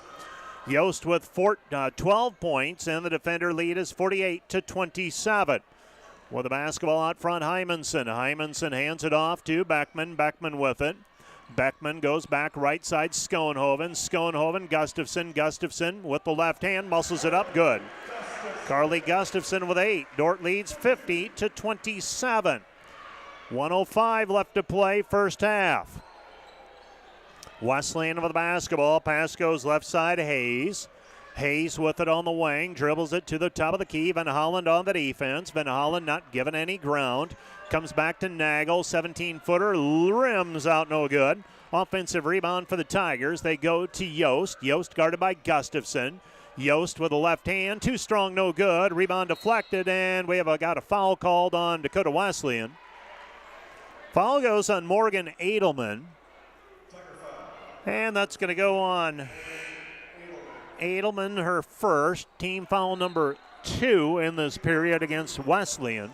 Yost with 12 points, and the defender lead is 48-27. With the basketball out front, Hymanson. Hymanson hands it off to Beckman. Beckman with it. Beckman goes back right side, Schoenhoven. Schoenhoven, Gustafson. Gustafson with the left hand, muscles it up, good. Carly Gustafson with 8. Dordt leads 50-27. 1:05 left to play, first half. Wesleyan with the basketball. Pass goes left side, Hayes. Hayes with it on the wing, dribbles it to the top of the key. Van Holland on the defense. Van Holland not given any ground. Comes back to Nagel, 17-footer, rims out no good. Offensive rebound for the Tigers. They go to Yost. Yost guarded by Gustafson. Yost with a left hand, too strong, no good. Rebound deflected, and we have got a foul called on Dakota Wesleyan. Foul goes on Morgan Edelman. And that's going to go on Edelman, her first, team foul number 2 in this period against Wesleyan.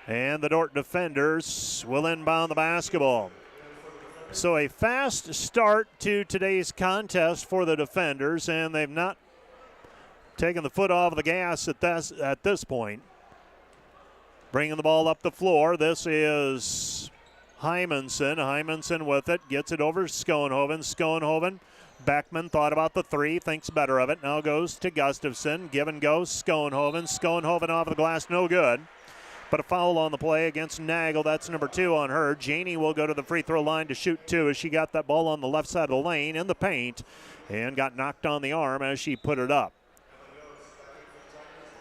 And the Dordt defenders will inbound the basketball. So a fast start to today's contest for the defenders, and they've not taken the foot off the gas at this point. Bringing the ball up the floor, this is Hymanson. Hymanson with it, gets it over Schoenhoven. Schoenhoven, Beckman thought about the 3, thinks better of it. Now goes to Gustafson. Give and go, Schoenhoven. Schoenhoven off the glass, no good. But a foul on the play against Nagel. That's number 2 on her. Janie will go to the free throw line to shoot 2 as she got that ball on the left side of the lane in the paint and got knocked on the arm as she put it up.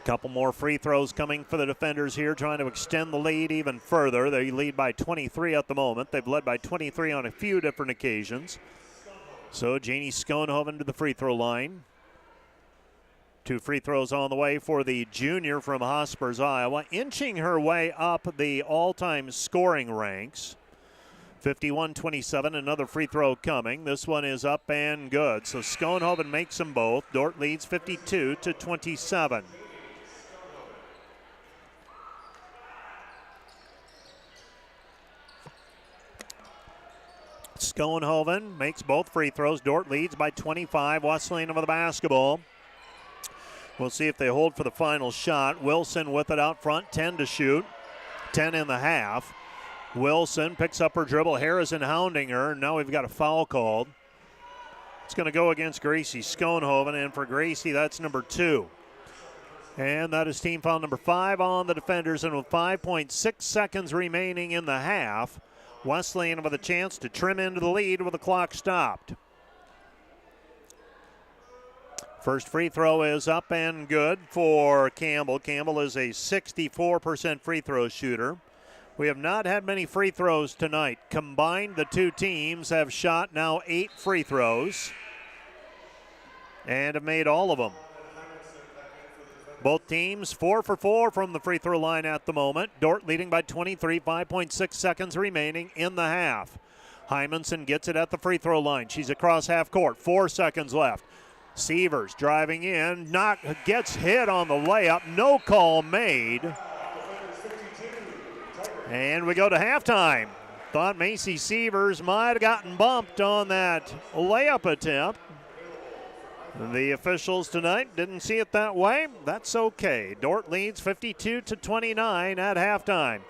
Couple more free throws coming for the defenders here, trying to extend the lead even further. They lead by 23 at the moment. They've led by 23 on a few different occasions. So Janie Schoenhoven to the free throw line. 2 free throws on the way for the junior from Hospers, Iowa, inching her way up the all-time scoring ranks. 51-27, another free throw coming. This one is up and good. So Schoenhoven makes them both. Dordt leads 52-27. Schoenhoven makes both free throws. Dordt leads by 25. Wesleyan over the basketball. We'll see if they hold for the final shot. Wilson with it out front, 10 to shoot, 10 in the half. Wilson picks up her dribble. Harrison hounding her. Now we've got a foul called. It's going to go against Gracie Schoenhoven, and for Gracie, that's number 2. And that is team foul number 5 on the defenders. And with 5.6 seconds remaining in the half, Wesleyan with a chance to trim into the lead with the clock stopped. First free throw is up and good for Campbell. Campbell is a 64% free throw shooter. We have not had many free throws tonight. Combined, the two teams have shot now 8 free throws and have made all of them. Both teams 4 for 4 from the free throw line at the moment. Dordt leading by 23, 5.6 seconds remaining in the half. Hymanson gets it at the free throw line. She's across half court, 4 seconds left. Sievers driving in, gets hit on the layup, no call made. And we go to halftime. Thought Macy Sievers might have gotten bumped on that layup attempt. The officials tonight didn't see it that way. That's okay. Dordt leads 52-29 at halftime.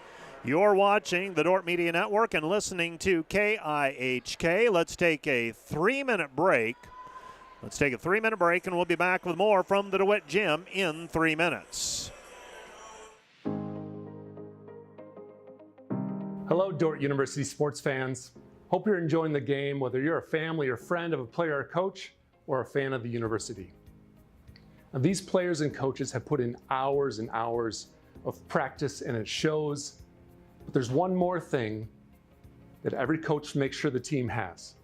You're watching the Dordt Media Network and listening to KIHK. Let's take a 3-minute break. And we'll be back with more from the DeWitt Gym in 3 minutes. Hello, Dordt University sports fans. Hope you're enjoying the game, whether you're a family or friend of a player or coach, or a fan of the university. Now, these players and coaches have put in hours and hours of practice, and it shows. But there's one more thing that every coach makes sure the team has: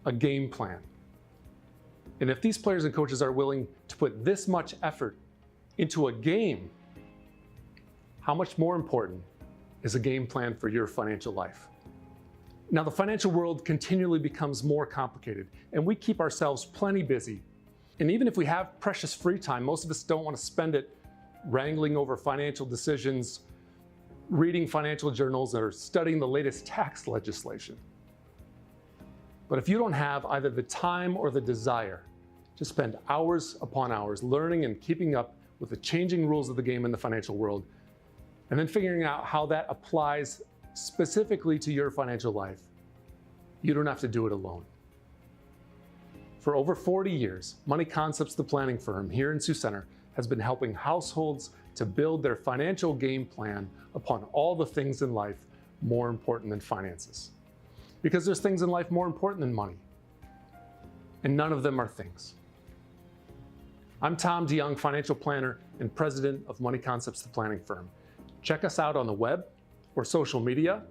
a game plan. And if these players and coaches are willing to put this much effort into a game, how much more important is a game plan for your financial life? Now, the financial world continually becomes more complicated, and we keep ourselves plenty busy. And even if we have precious free time, most of us don't want to spend it wrangling over financial decisions, reading financial journals, or studying the latest tax legislation. But if you don't have either the time or the desire to spend hours upon hours learning and keeping up with the changing rules of the game in the financial world, and then figuring out how that applies specifically to your financial life, you don't have to do it alone. For over 40 years, Money Concepts, the planning firm here in Sioux Center, has been helping households to build their financial game plan upon all the things in life more important than finances. Because there's things in life more important than money, and none of them are things. I'm Tom DeYoung, financial planner and president of Money Concepts, the planning firm. Check us out on the web or social media,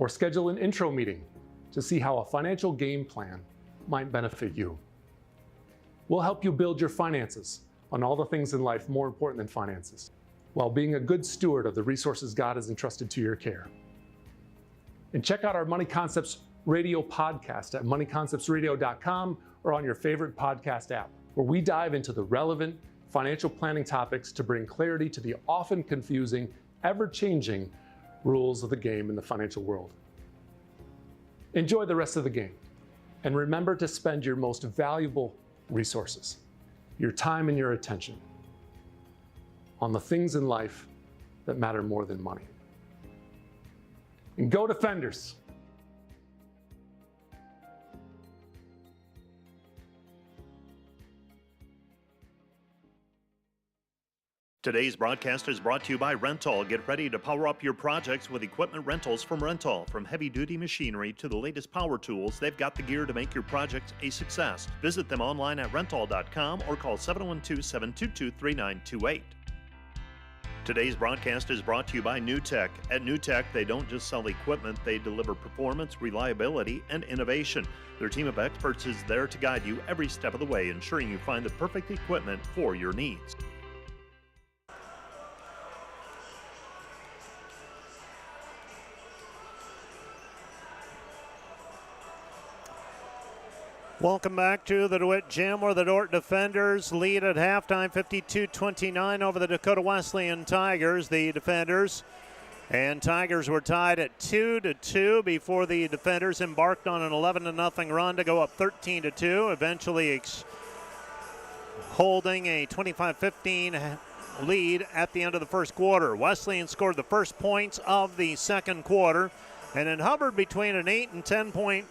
or schedule an intro meeting to see how a financial game plan might benefit you. We'll help you build your finances on all the things in life more important than finances, while being a good steward of the resources God has entrusted to your care. And check out our Money Concepts Radio podcast at moneyconceptsradio.com or on your favorite podcast app, where we dive into the relevant financial planning topics to bring clarity to the often confusing, ever-changing rules of the game in the financial world. Enjoy the rest of the game, and remember to spend your most valuable resources, your time and your attention, on the things in life that matter more than money. And go Defenders! Today's broadcast is brought to you by Rental. Get ready to power up your projects with equipment rentals from Rental. From heavy-duty machinery to the latest power tools, they've got the gear to make your projects a success. Visit them online at rental.com or call 712-722-3928. Today's broadcast is brought to you by NewTek. At NewTek, they don't just sell equipment, they deliver performance, reliability, and innovation. Their team of experts is there to guide you every step of the way, ensuring you find the perfect equipment for your needs. Welcome back to the DeWitt Gym, where the Dordt Defenders lead at halftime 52-29 over the Dakota Wesleyan Tigers. The Defenders and Tigers were tied at 2-2 before the Defenders embarked on an 11-0 run to go up 13-2, eventually holding a 25-15 lead at the end of the first quarter. Wesleyan scored the first points of the second quarter, and it hovered between an 8 and 10 point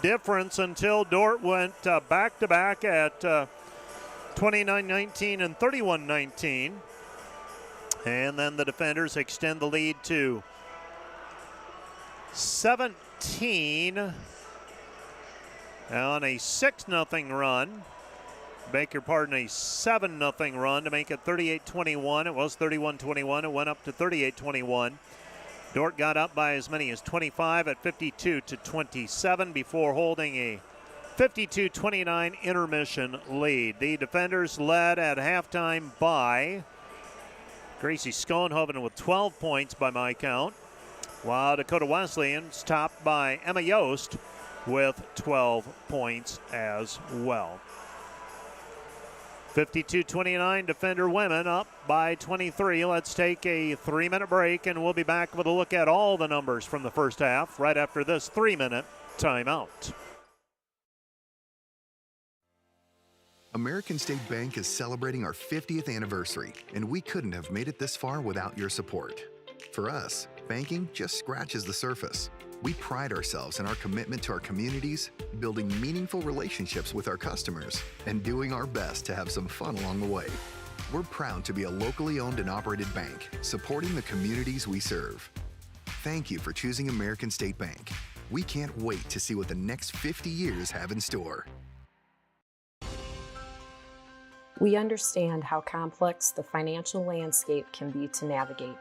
difference until Dordt went back-to-back at 29-19 and 31-19. And then the defenders extend the lead to 17 on a 6-0 run. Beg your pardon, a 7-0 run to make it 38-21. It was 31-21. It went up to 38-21. Dordt got up by as many as 25 at 52-27 before holding a 52-29 intermission lead. The defenders led at halftime by Gracie Schoenhoven with 12 points by my count, while Dakota Wesleyan's topped by Emma Yost with 12 points as well. 52-29, defender women up by 23. Let's take a 3-minute break, and we'll be back with a look at all the numbers from the first half right after this 3-minute timeout. American State Bank is celebrating our 50th anniversary, and we couldn't have made it this far without your support. For us, banking just scratches the surface. We pride ourselves in our commitment to our communities, building meaningful relationships with our customers, and doing our best to have some fun along the way. We're proud to be a locally owned and operated bank, supporting the communities we serve. Thank you for choosing American State Bank. We can't wait to see what the next 50 years have in store. We understand how complex the financial landscape can be to navigate.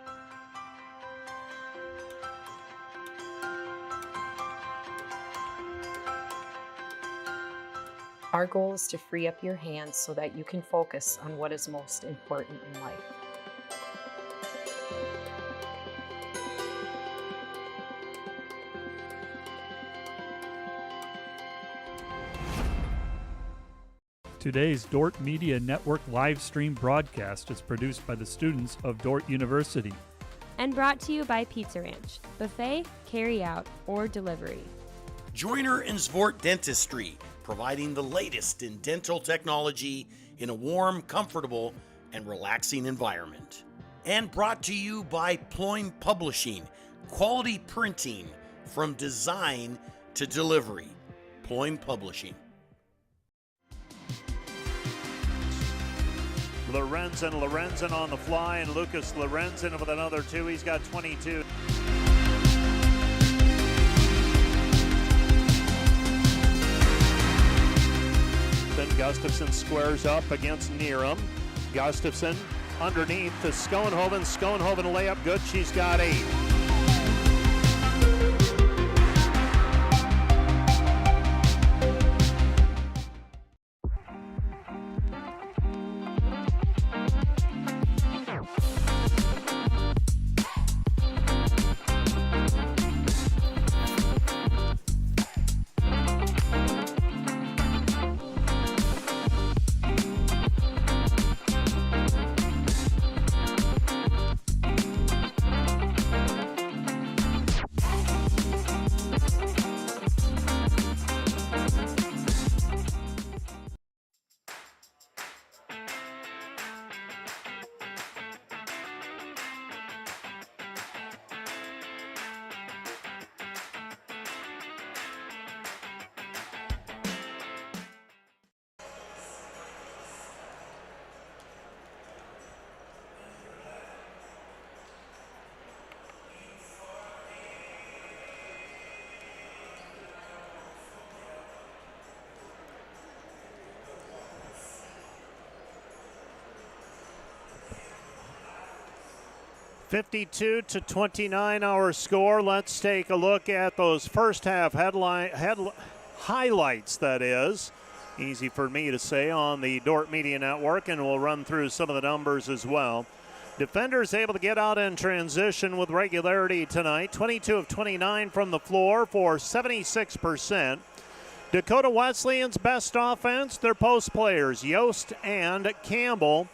Our goal is to free up your hands so that you can focus on what is most important in life. Today's Dordt Media Network live stream broadcast is produced by the students of Dordt University. And brought to you by Pizza Ranch, buffet, carry-out, or delivery. Joyner and Zvort Dentistry, providing the latest in dental technology in a warm, comfortable, and relaxing environment. And brought to you by Ployne Publishing, quality printing from design to delivery. Ployne Publishing. Lorenzen on the fly, and Lucas Lorenzen with another 2. He's got 22. Then Gustafson squares up against Neerum. Gustafson underneath to Schoenhoven. Schoenhoven layup good. She's got 8. (52-29) our score. Let's take a look at those first half highlights, that is. Easy for me to say on the Dordt Media Network, and we'll run through some of the numbers as well. Defenders able to get out in transition with regularity tonight. 22 of 29 from the floor for 76%. Dakota Wesleyan's best offense, their post players, Yost and Campbell.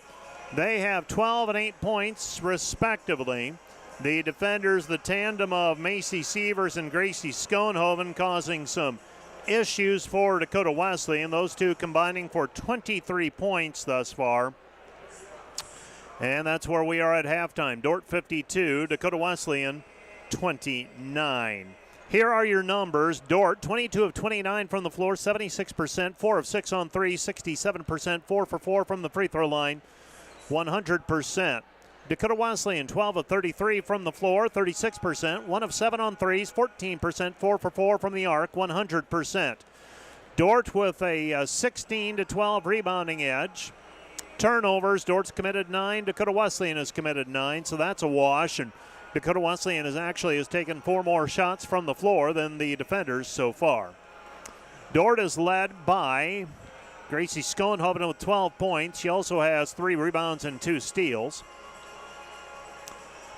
They have 12 and 8 points, respectively. The defenders, the tandem of Macy Sievers and Gracie Schoenhoven, causing some issues for Dakota Wesleyan. Those two combining for 23 points thus far. And that's where we are at halftime. Dordt 52, Dakota Wesleyan 29. Here are your numbers. Dordt, 22 of 29 from the floor, 76%, 4 of 6 on 3, 67%, 4 for 4 from the free throw line, 100%. Dakota Wesleyan, 12 of 33 from the floor, 36%, 1 of 7 on 3s, 14%, 4 for 4 from the arc, 100%. Dordt with a 16 to 12 rebounding edge. Turnovers, Dordt's committed 9, Dakota Wesleyan has committed 9, so that's a wash. And Dakota Wesleyan has taken 4 more shots from the floor than the defenders so far. Dordt is led by Gracie Schoenhoven with 12 points. She also has 3 rebounds and 2 steals.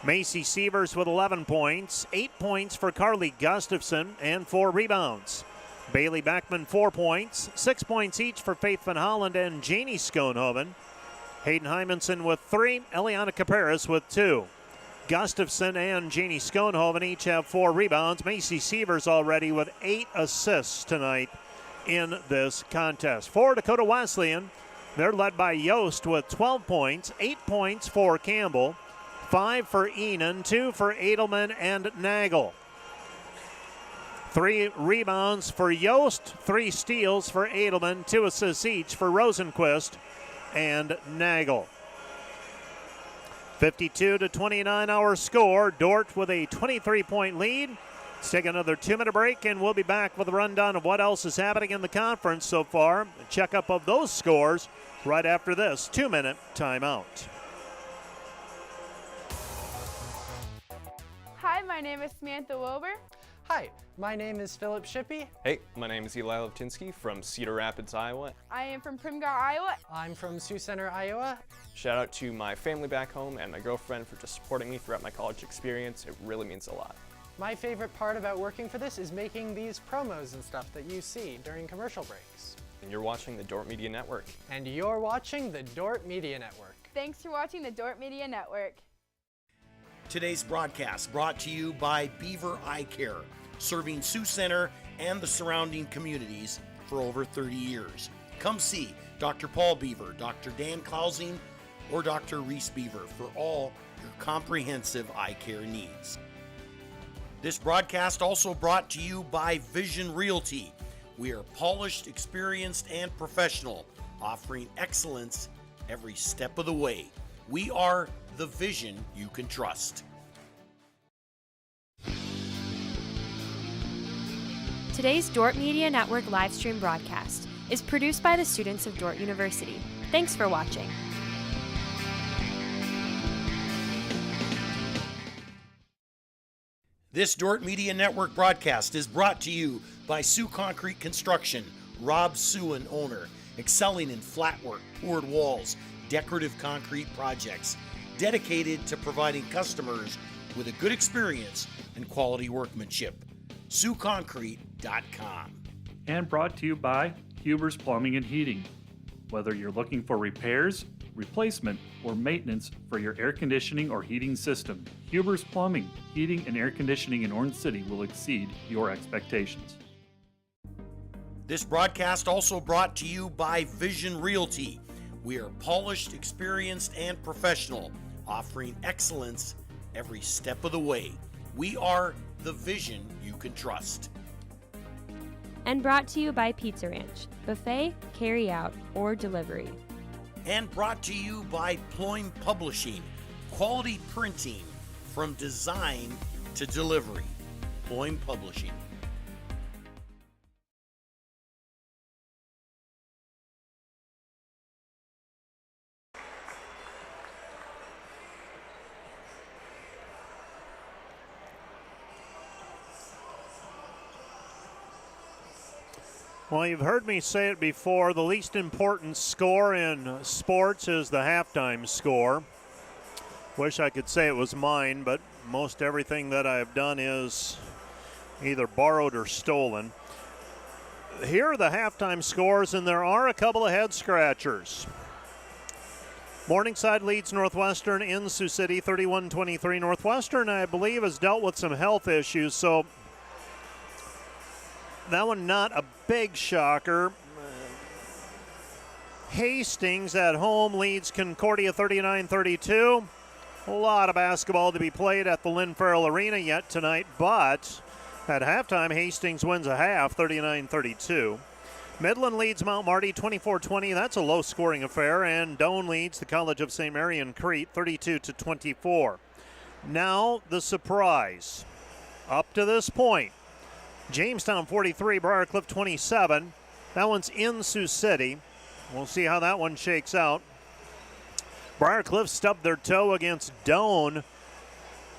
Macy Sievers with 11 points, 8 points for Carly Gustafson, and 4 rebounds. Bailey Beckman, 4 points, 6 points each for Faith Van Holland and Janie Schoenhoven. Hayden Hymanson with 3, Eliana Caparis with 2. Gustafson and Janie Schoenhoven each have 4 rebounds. Macy Sievers already with 8 assists tonight in this contest. For Dakota Wesleyan, they're led by Yost with 12 points, 8 points for Campbell, 5 for Enan, 2 for Edelman and Nagel. 3 rebounds for Yost, 3 steals for Edelman, 2 assists each for Rosenquist and Nagel. 52 to 29 our score. Dordt with a 23-point lead. Let's take another 2-minute break, and we'll be back with a rundown of what else is happening in the conference so far. A checkup of those scores right after this 2-minute timeout. Hi, my name is Samantha Wilbur. Hi, my name is Philip Shippey. Hey, my name is Eli Levtinsky from Cedar Rapids, Iowa. I am from Pregame, Iowa. I'm from Sioux Center, Iowa. Shout out to my family back home and my girlfriend for just supporting me throughout my college experience. It really means a lot. My favorite part about working for this is making these promos and stuff that you see during commercial breaks. And you're watching the Dordt Media Network. And you're watching the Dordt Media Network. Thanks for watching the Dordt Media Network. Today's broadcast brought to you by Beaver Eye Care, serving Sioux Center and the surrounding communities for over 30 years. Come see Dr. Paul Beaver, Dr. Dan Klausing, or Dr. Reese Beaver for all your comprehensive eye care needs. This broadcast also brought to you by Vision Realty. We are polished, experienced, and professional, offering excellence every step of the way. We are the vision you can trust. Today's Dordt Media Network live stream broadcast is produced by the students of Dordt University. Thanks for watching. This Dordt Media Network broadcast is brought to you by Sioux Concrete Construction, Rob Suin, owner, excelling in flat work, poured walls, decorative concrete projects, dedicated to providing customers with a good experience and quality workmanship. SiouxConcrete.com. And brought to you by Huber's Plumbing and Heating. Whether you're looking for repairs, replacement, or maintenance for your air conditioning or heating system, Huber's Plumbing, Heating, and Air Conditioning in Orange City will exceed your expectations. This broadcast also brought to you by Vision Realty. We are polished, experienced, and professional, offering excellence every step of the way. We are the vision you can trust. And brought to you by Pizza Ranch, buffet, carry out, or delivery. And brought to you by Ployne Publishing, quality printing from design to delivery. Ployne Publishing. Well, you've heard me say it before. The least important score in sports is the halftime score. Wish I could say it was mine, but most everything that I've done is either borrowed or stolen. Here are the halftime scores, and there are a couple of head scratchers. Morningside leads Northwestern in Sioux City 31-23. Northwestern, I believe, has dealt with some health issues, so that one not a big shocker. Hastings at home leads Concordia 39-32. A lot of basketball to be played at the Lynn Farrell Arena yet tonight, but At halftime, Hastings wins a half, 39-32. Midland leads Mount Marty 24-20. That's a low-scoring affair. And Doane leads the College of St. Mary and Crete 32-24. Now the surprise. Up to this point, Jamestown 43, Briarcliff 27. That one's in Sioux City. We'll see how that one shakes out. Briarcliff stubbed their toe against Doane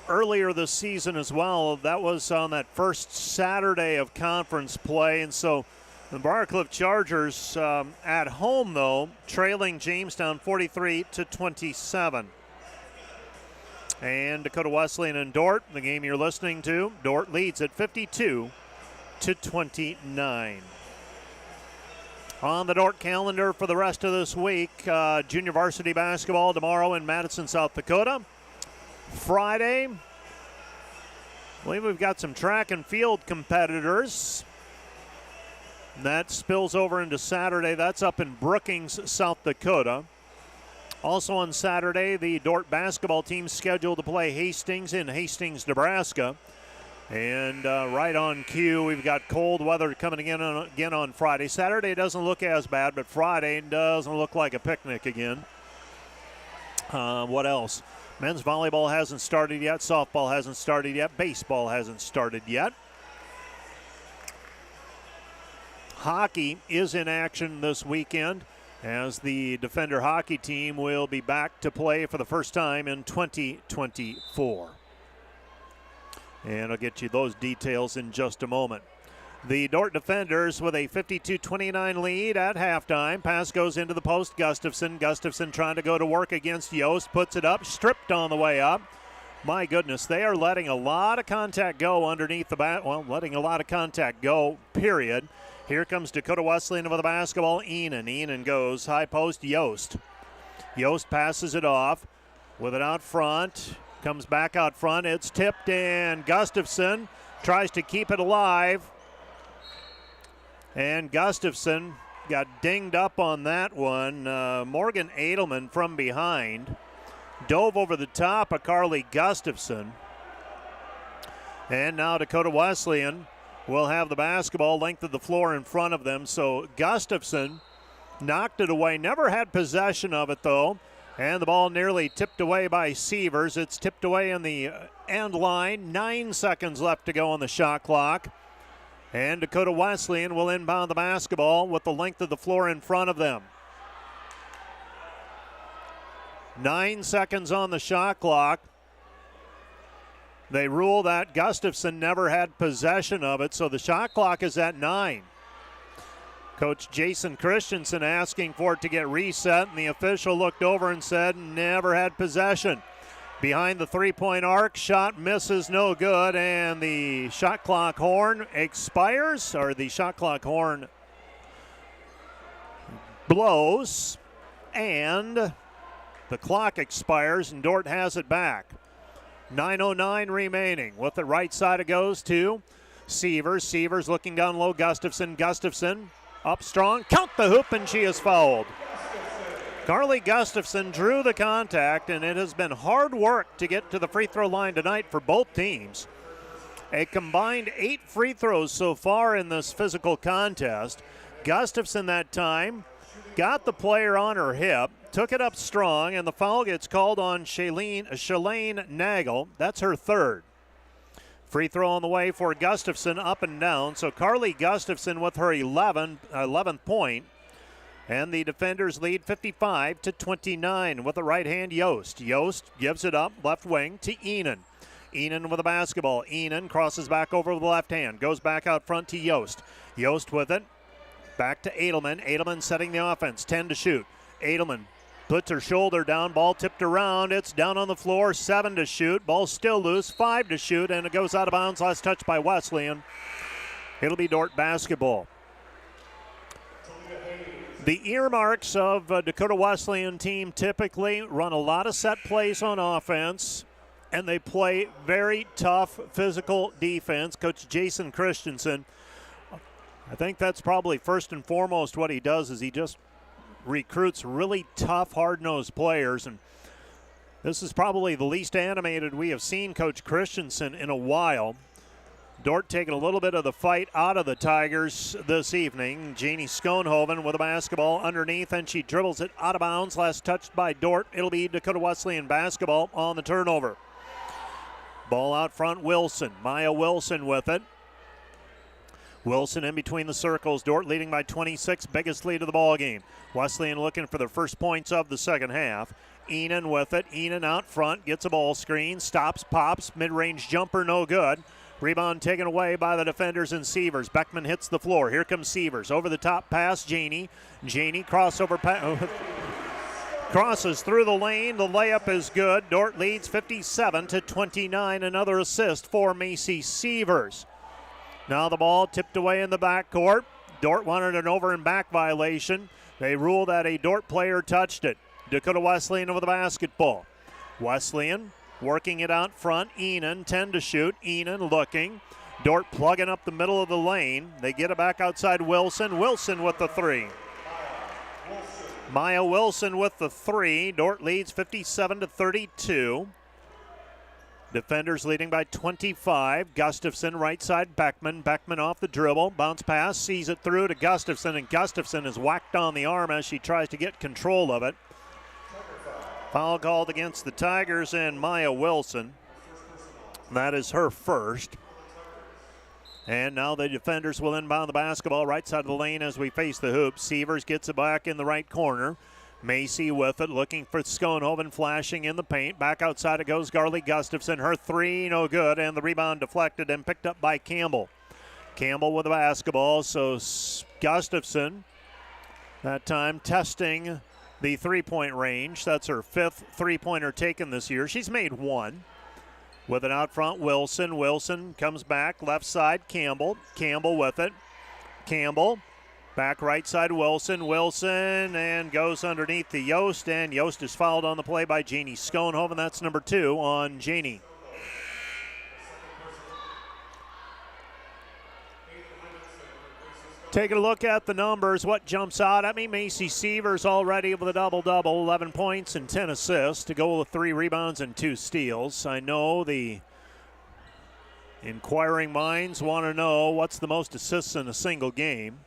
earlier this season as well. That was on that first Saturday of conference play. And so the Briarcliff Chargers at home, though, trailing Jamestown 43-27. And Dakota Wesleyan and Dordt, the game you're listening to, Dordt leads at 52-29. On the Dordt calendar for the rest of this week, junior varsity basketball tomorrow in Madison, South Dakota. Friday, I believe we've got some track and field competitors. That spills over into Saturday. That's up in Brookings, South Dakota. Also on Saturday, the Dordt basketball team scheduled to play Hastings in Hastings, Nebraska. And right on cue, we've got cold weather coming again on Friday. Saturday doesn't look as bad, but Friday doesn't look like a picnic again. What else? Men's volleyball hasn't started yet. Softball hasn't started yet. Baseball hasn't started yet. Hockey is in action this weekend as the Defender hockey team will be back to play for the first time in 2024. And I'll get you those details in just a moment. The Dordt Defenders with a 52-29 lead at halftime. Pass goes into the post. Gustafson trying to go to work against Yost. Puts it up. Stripped on the way up. My goodness, they are letting a lot of contact go underneath the bat. Well, letting a lot of contact go, period. Here comes Dakota Wesleyan with the basketball. Enan goes high post. Yost passes it off with it out front. Comes back out front. It's tipped, and Gustafson tries to keep it alive. And Gustafson got dinged up on that one. Morgan Edelman from behind dove over the top of Carly Gustafson. And now Dakota Wesleyan will have the basketball length of the floor in front of them. So Gustafson knocked it away. Never had possession of it, though. And the ball nearly tipped away by Sievers. It's tipped away on the end line. 9 seconds left to go on the shot clock. And Dakota Wesleyan will inbound the basketball with the length of the floor in front of them. 9 seconds on the shot clock. They rule that Gustafson never had possession of it, so the shot clock is at 9. Coach Jason Christensen asking for it to get reset, and the official looked over and said, never had possession. Behind the three-point arc, shot misses, no good, and the shot clock horn expires, or the shot clock horn blows, and the clock expires, and Dordt has it back. 9:09 remaining. With the right side, it goes to Sievers. Sievers looking down low. Gustafson up strong. Count the hoop, and she is fouled. Carly Gustafson drew the contact, and it has been hard work to get to the free throw line tonight for both teams. A combined 8 free throws so far in this physical contest. Gustafson that time got the player on her hip, took it up strong, and the foul gets called on Shalane Nagel. That's her third. Free throw on the way for Gustafson, up and down. So Carly Gustafson with her 11th point. And the Defenders lead 55-29 with the right hand Yost. Yost gives it up left wing to Enan. Enan with the basketball. Enan crosses back over with the left hand. Goes back out front to Yost. Yost with it. Back to Edelman. Edelman setting the offense. 10 to shoot. Edelman puts her shoulder down. Ball tipped around. It's down on the floor. 7 to shoot. Ball still loose. 5 to shoot. And it goes out of bounds. Last touch by Wesleyan. It'll be Dordt basketball. The earmarks of Dakota Wesleyan team typically run a lot of set plays on offense, and they play very tough physical defense. Coach Jason Christensen, I think that's probably first and foremost what he does is he just recruits really tough, hard-nosed players. And this is probably the least animated we have seen Coach Christensen in a while. Dordt taking a little bit of the fight out of the Tigers this evening. Jeannie Schoenhoven with a basketball underneath, and she dribbles it out of bounds. Last touched by Dordt. It'll be Dakota Wesleyan basketball on the turnover. Ball out front, Wilson. Maya Wilson with it. Wilson in between the circles. Dordt leading by 26, biggest lead of the ball game. Wesleyan looking for their first points of the second half. Enan with it. Enan out front, gets a ball screen, stops, pops, mid-range jumper, no good. Rebound taken away by the defenders and Sievers. Beckman hits the floor. Here comes Sievers. Over the top pass, Janey. Janey crossover pass. Crosses through the lane. The layup is good. Dordt leads 57-29. Another assist for Macy Sievers. Now the ball tipped away in the backcourt. Dordt wanted an over and back violation. They ruled that a Dordt player touched it. Dakota Wesleyan with the basketball. Wesleyan working it out front. Enan, 10 to shoot. Enan looking. Dordt plugging up the middle of the lane. They get it back outside Wilson. Wilson with the three. Maya Wilson with the three. Dordt leads 57-32. Defenders leading by 25. Gustafson right side Beckman. Beckman off the dribble. Bounce pass. Sees it through to Gustafson, and Gustafson is whacked on the arm as she tries to get control of it. Foul called against the Tigers and Maya Wilson. That is her first. And now the defenders will inbound the basketball right side of the lane as we face the hoop. Sievers gets it back in the right corner. Macy with it, looking for Schoenhoven, flashing in the paint. Back outside it goes Garley Gustafson. Her three, no good, and the rebound deflected and picked up by Campbell. Campbell with the basketball, so Gustafson that time testing the three-point range. That's her fifth three-pointer taken this year. She's made one. With it out front, Wilson. Wilson comes back, left side, Campbell. Campbell with it. Campbell, back right side, Wilson. Wilson, and goes underneath to Yost, and Yost is fouled on the play by Jeannie Schoenhoven. That's number 2 on Jeannie. Taking a look at the numbers, what jumps out at me, Macy Sievers already with a double-double, 11 points and 10 assists to go with 3 rebounds and 2 steals. I know the inquiring minds want to know what's the most assists in a single game.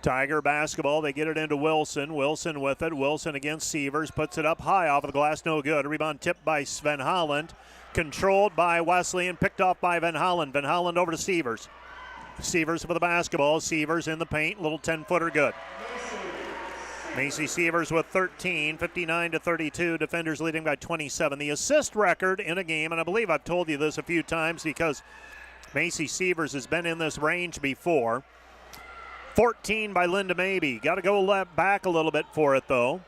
Tiger basketball, they get it into Wilson. Wilson with it. Wilson against Sievers, puts it up high off of the glass, no good. A rebound tipped by Sven Holland, controlled by Wesleyan, picked off by Van Holland. Van Holland over to Sievers. Sievers with the basketball. Sievers in the paint. Little 10-footer good. Macy Sievers with 13, 59-32. Defenders leading by 27. The assist record in a game, and I believe I've told you this a few times because Macy Sievers has been in this range before. 14 by Linda Mabey. Got to go back a little bit for it, though.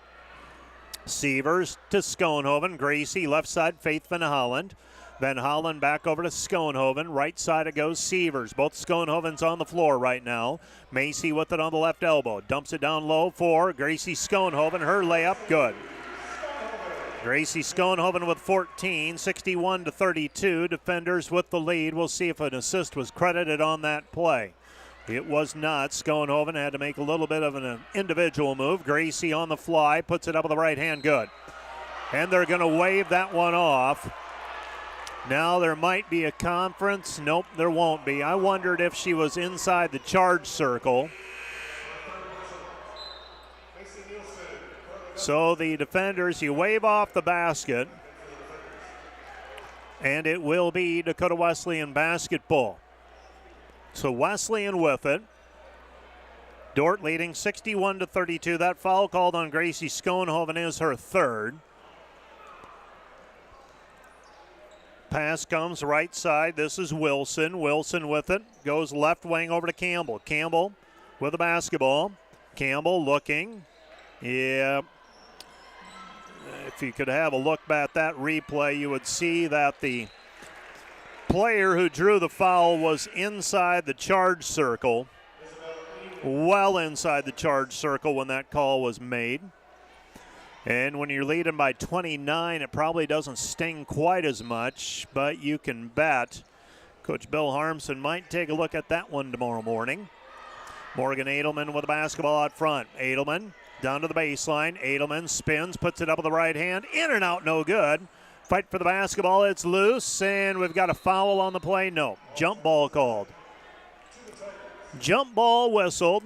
Sievers to Schoenhoven. Gracie left side, Faith Van Holland. Van Holland back over to Schoenhoven. Right side it goes Sievers. Both Schoenhovens on the floor right now. Macy with it on the left elbow. Dumps it down low for Gracie Schoenhoven. Her layup good. Gracie Schoenhoven with 14, 61-32. Defenders with the lead. We'll see if an assist was credited on that play. It was not. Schoenhoven had to make a little bit of an individual move. Gracie on the fly, puts it up with the right hand, good. And they're going to wave that one off. Now there might be a conference. Nope, there won't be. I wondered if she was inside the charge circle. So the defenders, you wave off the basket, and it will be Dakota Wesleyan basketball. So Wesleyan with it. Dordt leading 61-32. That foul called on Gracie Schoenhoven is her third. Pass comes right side. This is Wilson. Wilson with it. Goes left wing over to Campbell. Campbell with the basketball. Campbell looking. Yeah. If you could have a look at that replay, you would see that the player who drew the foul was inside the charge circle. Well inside the charge circle when that call was made. And when you're leading by 29, it probably doesn't sting quite as much, but you can bet Coach Bill Harmson might take a look at that one tomorrow morning. Morgan Edelman with the basketball out front. Edelman down to the baseline. Edelman spins, puts it up with the right hand. In and out, no good. Fight for the basketball. It's loose, and we've got a foul on the play. No. Jump ball called. Jump ball whistled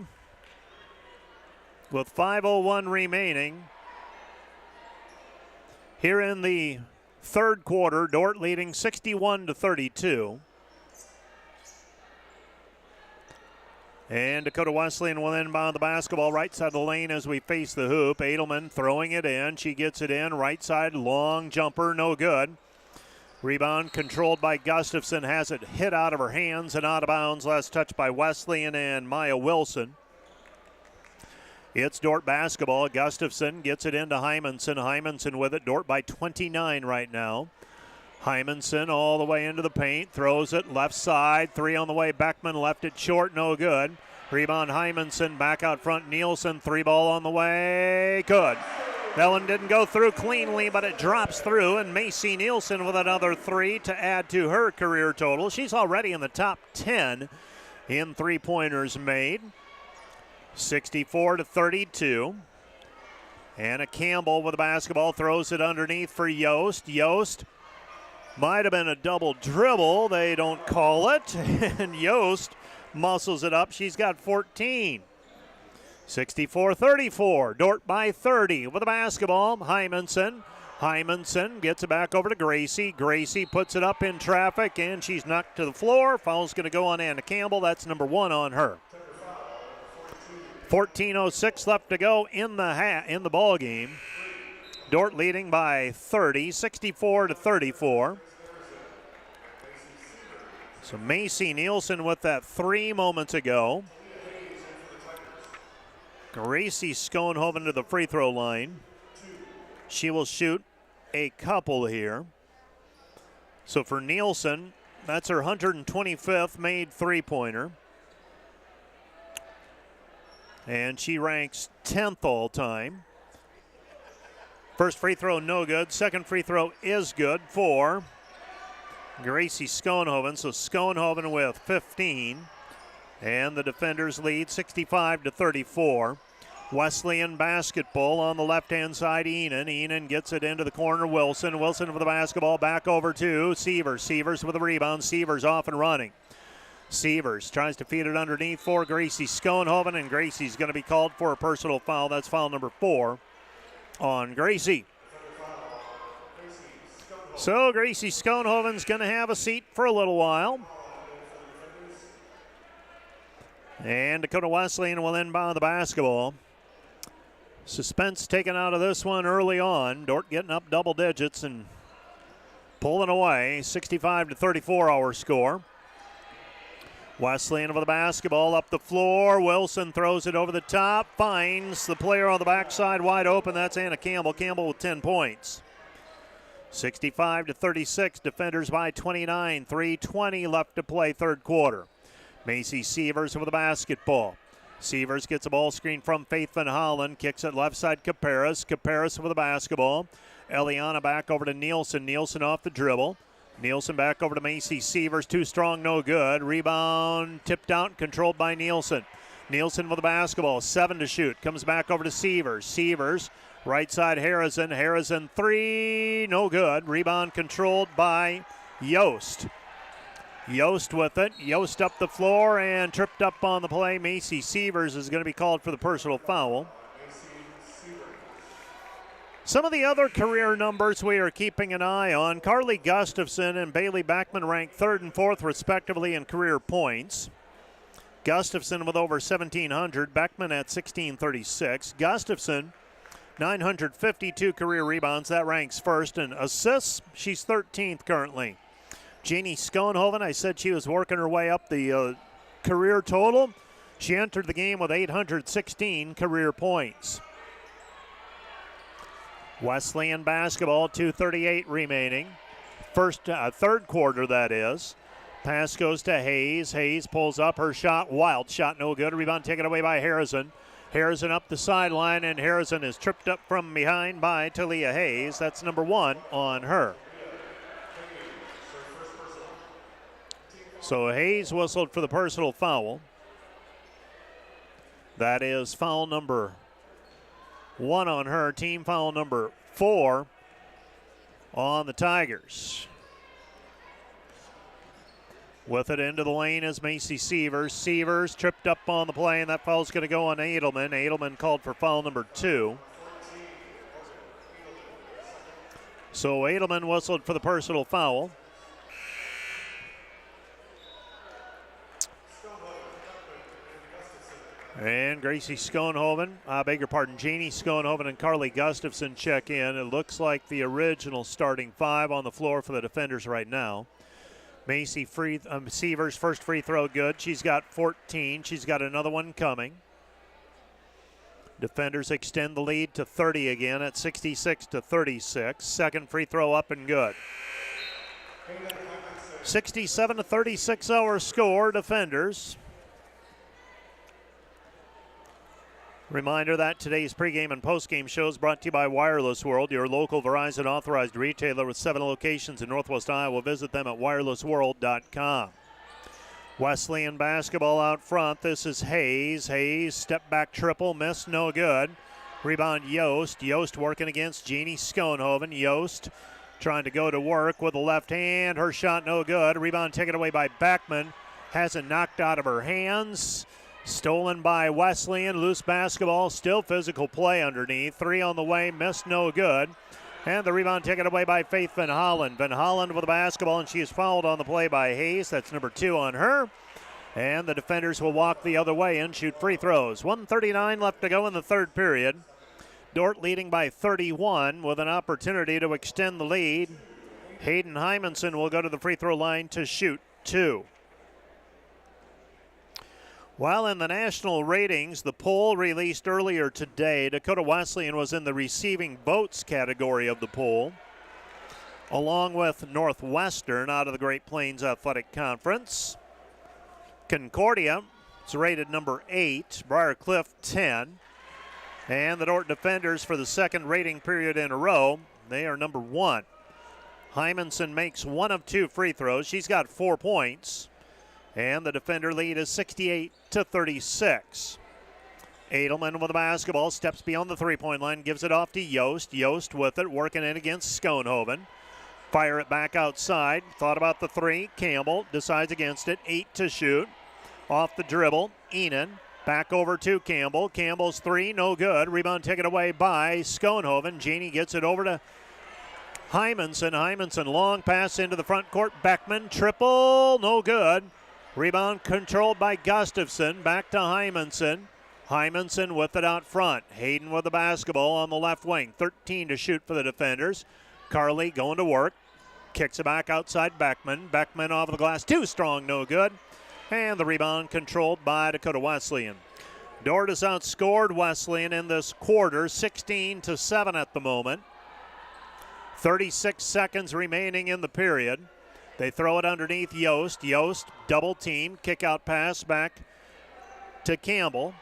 with 5:01 remaining. Here in the third quarter, Dordt leading 61-32. And Dakota Wesleyan will inbound the basketball right side of the lane as we face the hoop. Edelman throwing it in. She gets it in. Right side, long jumper, no good. Rebound controlled by Gustafson. Has it hit out of her hands and out of bounds. Last touch by Wesleyan and Maya Wilson. It's Dordt basketball. Gustafson gets it into Hymanson. Hymanson with it. Dordt by 29 right now. Hymanson all the way into the paint, throws it left side, three on the way. Beckman left it short, no good. Rebound Hymanson, back out front. Nielsen, three ball on the way, good. That one didn't go through cleanly, but it drops through, and Macy Nielsen with another three to add to her career total. She's already in the top 10 in three-pointers made. 64-32. Anna Campbell with the basketball, throws it underneath for Yost. Yost might have been a double dribble. They don't call it. And Yost muscles it up. She's got 14. 64-34. Dordt by 30 with the basketball. Hymanson. Hymanson gets it back over to Gracie. Gracie puts it up in traffic, and she's knocked to the floor. Foul's going to go on Anna Campbell. That's number 1 on her. 14:06 left to go in the ball game. Dordt leading by 30, 64-34. So Macy Nielsen with that three moments ago. Gracie Schoenhoven to the free throw line. She will shoot a couple here. So for Nielsen, that's her 125th made three-pointer. And she ranks 10th all time. First free throw, no good. Second free throw is good for Gracie Schoenhoven. So Schoenhoven with 15. And the defenders lead 65-34. Wesleyan basketball on the left-hand side. Enan gets it into the corner. Wilson with the basketball. Back over to Sievers. Sievers with the rebound. Sievers off and running. Sievers tries to feed it underneath for Gracie Schoenhoven, and Gracie's going to be called for a personal foul. That's foul number 4 on Gracie. So Gracie Schoenhoven's going to have a seat for a little while. And Dakota Wesleyan will inbound the basketball. Suspense taken out of this one early on. Dordt getting up double digits and pulling away. 65-34 our score. Wesleyan with the basketball up the floor. Wilson throws it over the top. Finds the player on the backside wide open. That's Anna Campbell. Campbell with 10 points. 65-36. Defenders by 29. 3:20 left to play third quarter. Macy Sievers with the basketball. Sievers gets a ball screen from Faith Van Hollen. Kicks it left side Caparis. Caparis with the basketball. Eliana back over to Nielsen. Nielsen off the dribble. Nielsen back over to Macy Sievers. Too strong, no good. Rebound tipped out, controlled by Nielsen. Nielsen with the basketball. 7 to shoot. Comes back over to Sievers. Sievers, right side Harrison. Harrison three, no good. Rebound controlled by Yost. Yost with it. Yost up the floor and tripped up on the play. Macy Sievers is going to be called for the personal foul. Some of the other career numbers we are keeping an eye on. Carly Gustafson and Bailey Beckman ranked 3rd and 4th respectively in career points. Gustafson with over 1,700. Beckman at 1,636. Gustafson, 952 career rebounds. That ranks first. And assists, she's 13th currently. Janie Schoenhoven, I said she was working her way up the career total. She entered the game with 816 career points. Wesleyan basketball, 2:38 remaining. Third quarter, that is. Pass goes to Hayes. Hayes pulls up her shot. Wild shot, no good. Rebound taken away by Harrison. Harrison up the sideline, and Harrison is tripped up from behind by Talia Hayes. That's number 1 on her. So Hayes whistled for the personal foul. That is foul number 1 on her. Team foul number 4 on the Tigers. With it into the lane is Macy Sievers. Sievers tripped up on the play, and that foul's going to go on Edelman. Edelman called for foul number 2. So Edelman whistled for the personal foul. And Gracie Schoenhoven, Jeannie Schoenhoven and Carly Gustafson check in. It looks like the original starting 5 on the floor for the defenders right now. Macy Sievers' first free throw good. She's got 14. She's got another one coming. Defenders extend the lead to 30 again at 66-36. Second free throw up and good. 67-36 our score, defenders. Reminder that today's pregame and postgame shows brought to you by Wireless World, your local Verizon authorized retailer with 7 locations in Northwest Iowa. Visit them at wirelessworld.com. Wesleyan basketball out front. This is Hayes. Hayes, step back triple, miss, no good. Rebound Yost. Yost working against Jeannie Schoenhoven. Yost trying to go to work with the left hand. Her shot no good. Rebound taken away by Beckman. Has it knocked out of her hands. Stolen by Wesleyan. Loose basketball. Still physical play underneath. 3 on the way. Missed. No good. And the rebound taken away by Faith Van Hollen. Van Hollen with the basketball, and she is fouled on the play by Hayes. That's number 2 on her. And the defenders will walk the other way and shoot free throws. 1:39 left to go in the third period. Dordt leading by 31 with an opportunity to extend the lead. Hayden Hymanson will go to the free throw line to shoot 2. While in the national ratings, the poll released earlier today, Dakota Wesleyan was in the receiving votes category of the poll, along with Northwestern out of the Great Plains Athletic Conference. Concordia is rated number 8, Briarcliff 10, and the Dordt defenders for the second rating period in a row, they are number 1. Hymanson makes 1 of 2 free throws. She's got 4 points. And the defender lead is 68-36. Edelman with the basketball, steps beyond the three-point line, gives it off to Yost. Yost with it, working in against Schoenhoven. Fire it back outside. Thought about the 3. Campbell decides against it. 8 to shoot. Off the dribble, Enan. Back over to Campbell. Campbell's 3, no good. Rebound taken away by Schoenhoven. Jeannie gets it over to Hymanson. Hymanson, long pass into the front court. Beckman, triple, no good. Rebound controlled by Gustafson. Back to Hymanson. Hymanson with it out front. Hayden with the basketball on the left wing. 13 to shoot for the defenders. Carly going to work. Kicks it back outside Beckman. Beckman off the glass. Too strong, no good. And the rebound controlled by Dakota Wesleyan. Dordt has outscored Wesleyan in this quarter, 16-7 at the moment. 36 seconds remaining in the period. They throw it underneath Yost. Yost, double team, kick out pass back to Campbell.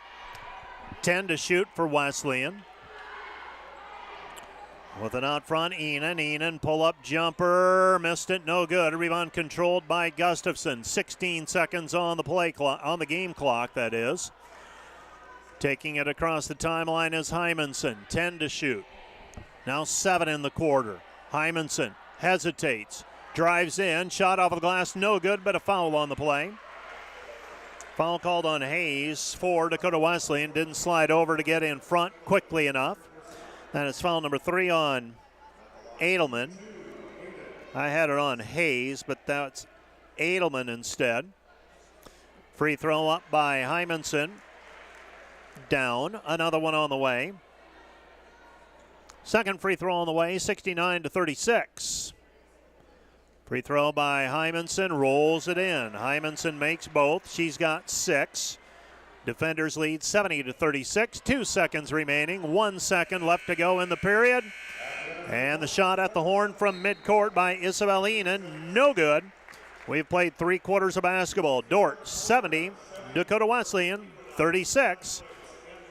10 to shoot for Wesleyan. With it out front, Enan. Enan, pull-up jumper, missed it, no good. Rebound controlled by Gustafson. 16 seconds on the play clock, on the game clock, that is. Taking it across the timeline is Hymanson. 10 to shoot. Now 7 in the quarter. Hymanson hesitates. Drives in, shot off of the glass, no good, but a foul on the play. Foul called on Hayes for Dakota Wesleyan. Didn't slide over to get in front quickly enough. That is foul number 3 on Edelman. I had it on Hayes, but that's Edelman instead. Free throw up by Hymanson. Down, another one on the way. Second free throw on the way, 69-36. Free throw by Hymanson, rolls it in. Hymanson makes both. She's got 6. Defenders lead 70-36. 2 seconds remaining. 1 second left to go in the period. And the shot at the horn from midcourt by Isabel Enan, no good. We've played 3 quarters of basketball. Dordt 70, Dakota Wesleyan 36.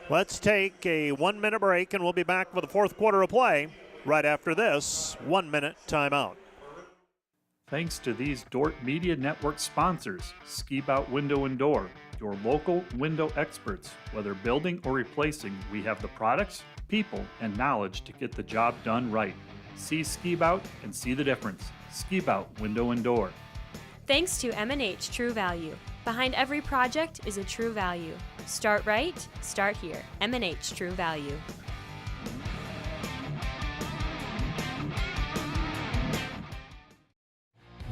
Let's take a 1-minute break, and we'll be back for the 4th quarter of play right after this 1-minute timeout. Thanks to these Dordt Media Network sponsors, Ski Bout Window and Door, your local window experts. Whether building or replacing, we have the products, people, and knowledge to get the job done right. See Ski Bout and see the difference. Ski Bout Window and Door. Thanks to M&H True Value. Behind every project is a true value. Start right, start here. M&H True Value.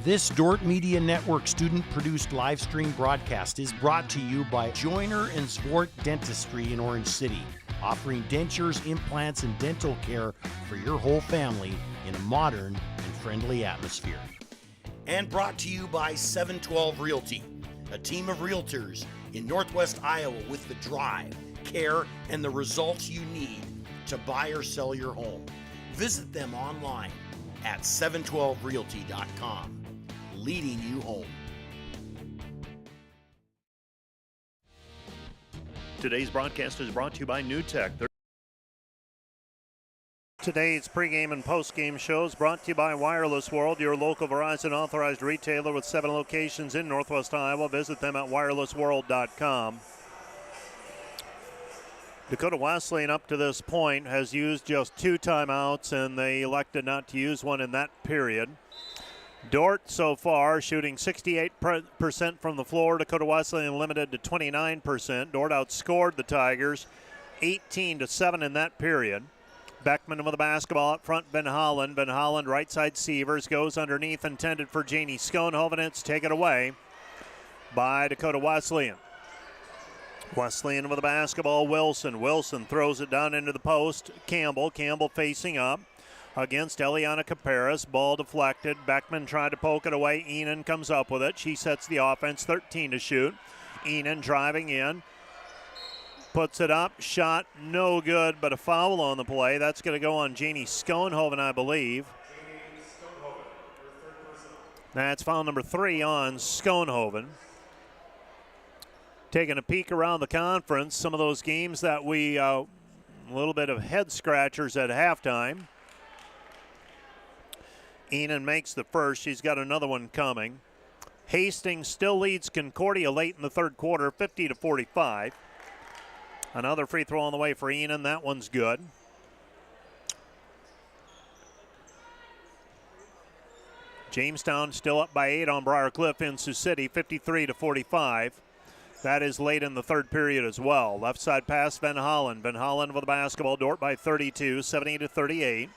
This Dordt Media Network student-produced live stream broadcast is brought to you by Joyner and Zwart Dentistry in Orange City, offering dentures, implants, and dental care for your whole family in a modern and friendly atmosphere. And brought to you by 712 Realty, a team of realtors in Northwest Iowa with the drive, care, and the results you need to buy or sell your home. Visit them online at 712realty.com. Leading you home. Today's broadcast is brought to you by New Tech. Today's pregame and postgame shows brought to you by Wireless World, your local Verizon authorized retailer with 7 locations in Northwest Iowa. Visit them at wirelessworld.com. Dakota Wesleyan up to this point has used just 2 timeouts, and they elected not to use one in that period. Dordt so far shooting 68% from the floor. Dakota Wesleyan limited to 29%. Dordt outscored the Tigers 18-7 in that period. Beckman with the basketball up front, Van Hollen. Van Hollen right side Sievers goes underneath, intended for Janie Schoenhoven. It's taken away by Dakota Wesleyan. Wesleyan with the basketball, Wilson. Wilson throws it down into the post. Campbell facing up against Eliana Caparas. Ball deflected. Beckman tried to poke it away. Enan comes up with it. She sets the offense, 13 to shoot. Enan driving in. Puts it up. Shot no good, but a foul on the play. That's going to go on Janie Schoenhoven, I believe. That's foul number 3 on Schoenhoven. Taking a peek around the conference, some of those games that we, a little bit of head scratchers at halftime. Enan makes the first. She's got another one coming. Hastings still leads Concordia late in the third quarter, 50-45. Another free throw on the way for Enan. That one's good. Jamestown still up by 8 on Briarcliff in Sioux City, 53-45. That is late in the third period as well. Left side pass, Van Hollen. Van Hollen with the basketball. Dordt by 32, 70-38.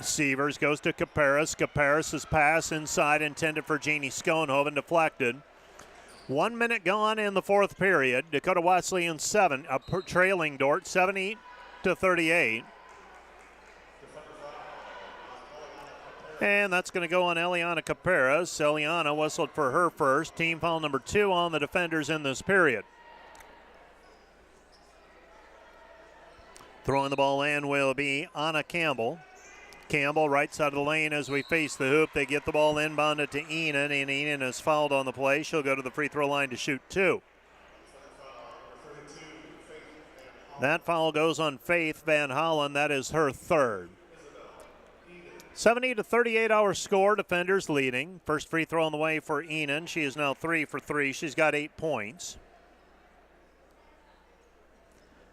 Sievers goes to Caparas. Caparas' pass inside, intended for Janie Schoenhoven, deflected. 1 minute gone in the fourth period. Dakota Wesleyan trailing Dordt 70-38. And that's going to go on Eliana Caparas. Eliana whistled for her first. Team foul number 2 on the defenders in this period. Throwing the ball in will be Anna Campbell. Campbell right side of the lane as we face the hoop. They get the ball inbounded to Enan, and Enan is fouled on the play. She'll go to the free throw line to shoot 2. That foul goes on Faith Van Hollen. That is her third. 70-38 our score. Defenders leading. First free throw on the way for Enan. She is now 3 for 3. She's got 8 points.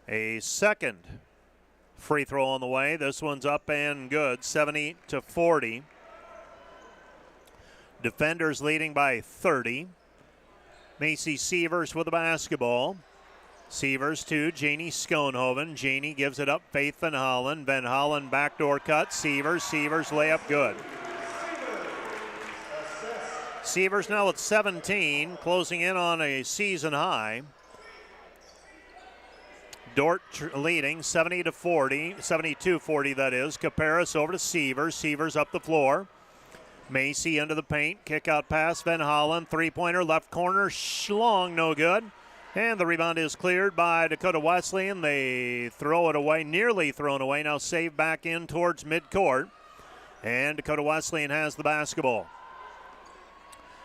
A second free throw on the way. This one's up and good. 70-40. Defenders leading by 30. Macy Sievers with the basketball. Sievers to Janie Schoenhoven. Janie gives it up. Faith Van Hollen. Van Hollen backdoor cut. Sievers layup good. Sievers now at 17, closing in on a season high. Dordt leading 70-40, 72-40 that is. Caparas over to Sievers. Sievers up the floor. Macy into the paint. Kick out pass. Van Hollen. 3-pointer left corner. Schlong no good. And the rebound is cleared by Dakota Wesleyan. They throw it away, nearly thrown away. Now saved back in towards midcourt. And Dakota Wesleyan has the basketball.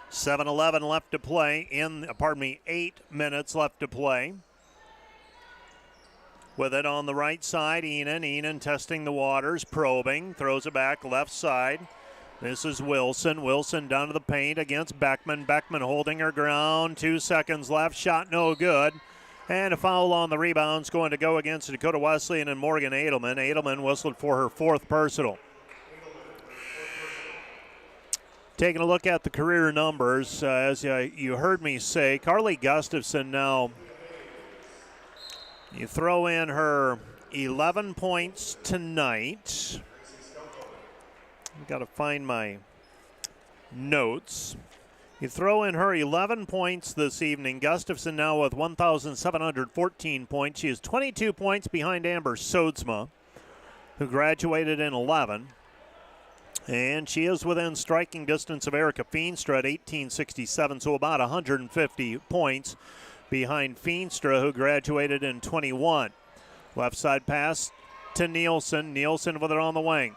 7:11 left to play 8 minutes left to play. With it on the right side, Enan testing the waters, probing, throws it back left side. This is Wilson. Wilson down to the paint against Beckman. Beckman holding her ground. 2 seconds left. Shot no good. And a foul on the rebounds going to go against Dakota Wesleyan and Morgan Edelman. Edelman whistled for her 4th personal. Taking a look at the career numbers, as you heard me say, Carly Gustafson now, you throw in her 11 points tonight. I've got to find my notes. You throw in her 11 points this evening. Gustafson now with 1,714 points. She is 22 points behind Amber Sodsma, who graduated in 11. And she is within striking distance of Erica Feenstra at 1867, so about 150 points behind Feenstra, who graduated in 21. Left side pass to Nielsen. Nielsen with it on the wing.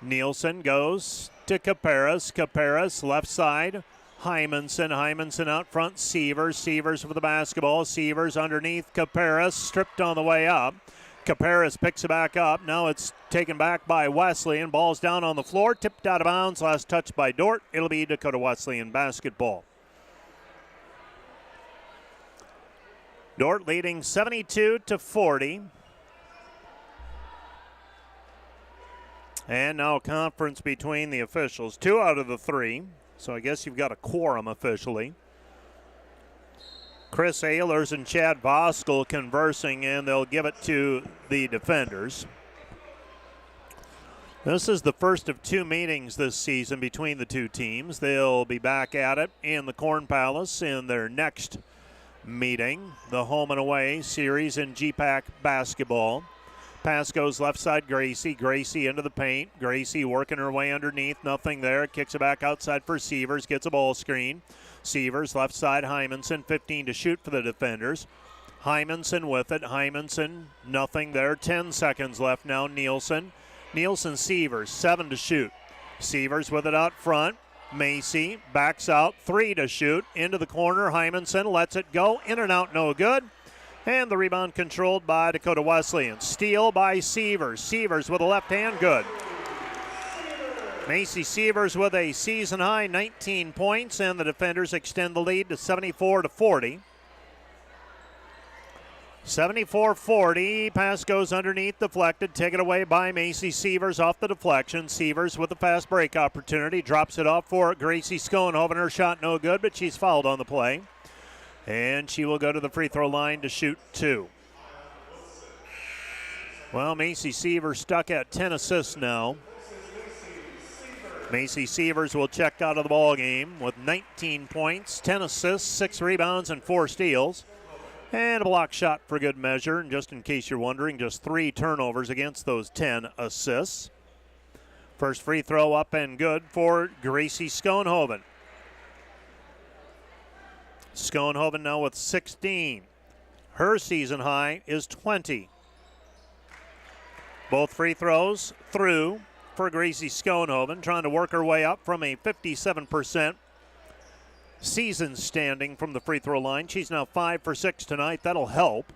Nielsen goes to Caparas. Caparas left side. Hymanson out front. Sievers with the basketball. Sievers underneath Caparas, stripped on the way up. Caparas picks it back up. Now it's taken back by Wesleyan. Ball's down on the floor, tipped out of bounds. Last touch by Dordt. It'll be Dakota Wesleyan basketball. Dordt leading 72-40. And now conference between the officials. 2 out of the 3. So I guess you've got a quorum officially. Chris Ehlers and Chad Voskel conversing, and they'll give it to the defenders. This is the first of 2 meetings this season between the 2 teams. They'll be back at it in the Corn Palace in their next meeting, the home and away series in GPAC basketball. Pass goes left side, Gracie. Gracie into the paint. Gracie working her way underneath. Nothing there. Kicks it back outside for Sievers. Gets a ball screen. Sievers left side, Hymanson. 15 to shoot for the defenders. Hymanson with it. Hymanson, nothing there. 10 seconds left now. Nielsen. Sievers, 7 to shoot. Sievers with it out front. Macy backs out. 3 to shoot. Into the corner. Hymanson lets it go. In and out, no good. And the rebound controlled by Dakota Wesleyan. Steal by Sievers. Sievers with a left hand, good. Macy Sievers with a season high 19 points, and the defenders extend the lead to 74-40. 74-40. Pass goes underneath, deflected. Taken away by Macy Sievers off the deflection. Sievers with a fast break opportunity. Drops it off for Gracie Schoenhoven. Her shot no good, but she's fouled on the play. And she will go to the free throw line to shoot 2. Well, Macy Sievers stuck at 10 assists now. Macy Sievers will check out of the ball game with 19 points, 10 assists, 6 rebounds, and 4 steals. And a block shot for good measure. And just in case you're wondering, just 3 turnovers against those 10 assists. First free throw up and good for Gracie Schoenhoven. Schoenhoven now with 16. Her season high is 20. Both free throws through for Gracie Schoenhoven, trying to work her way up from a 57% season standing from the free throw line. She's now 5 for 6 tonight. That'll help.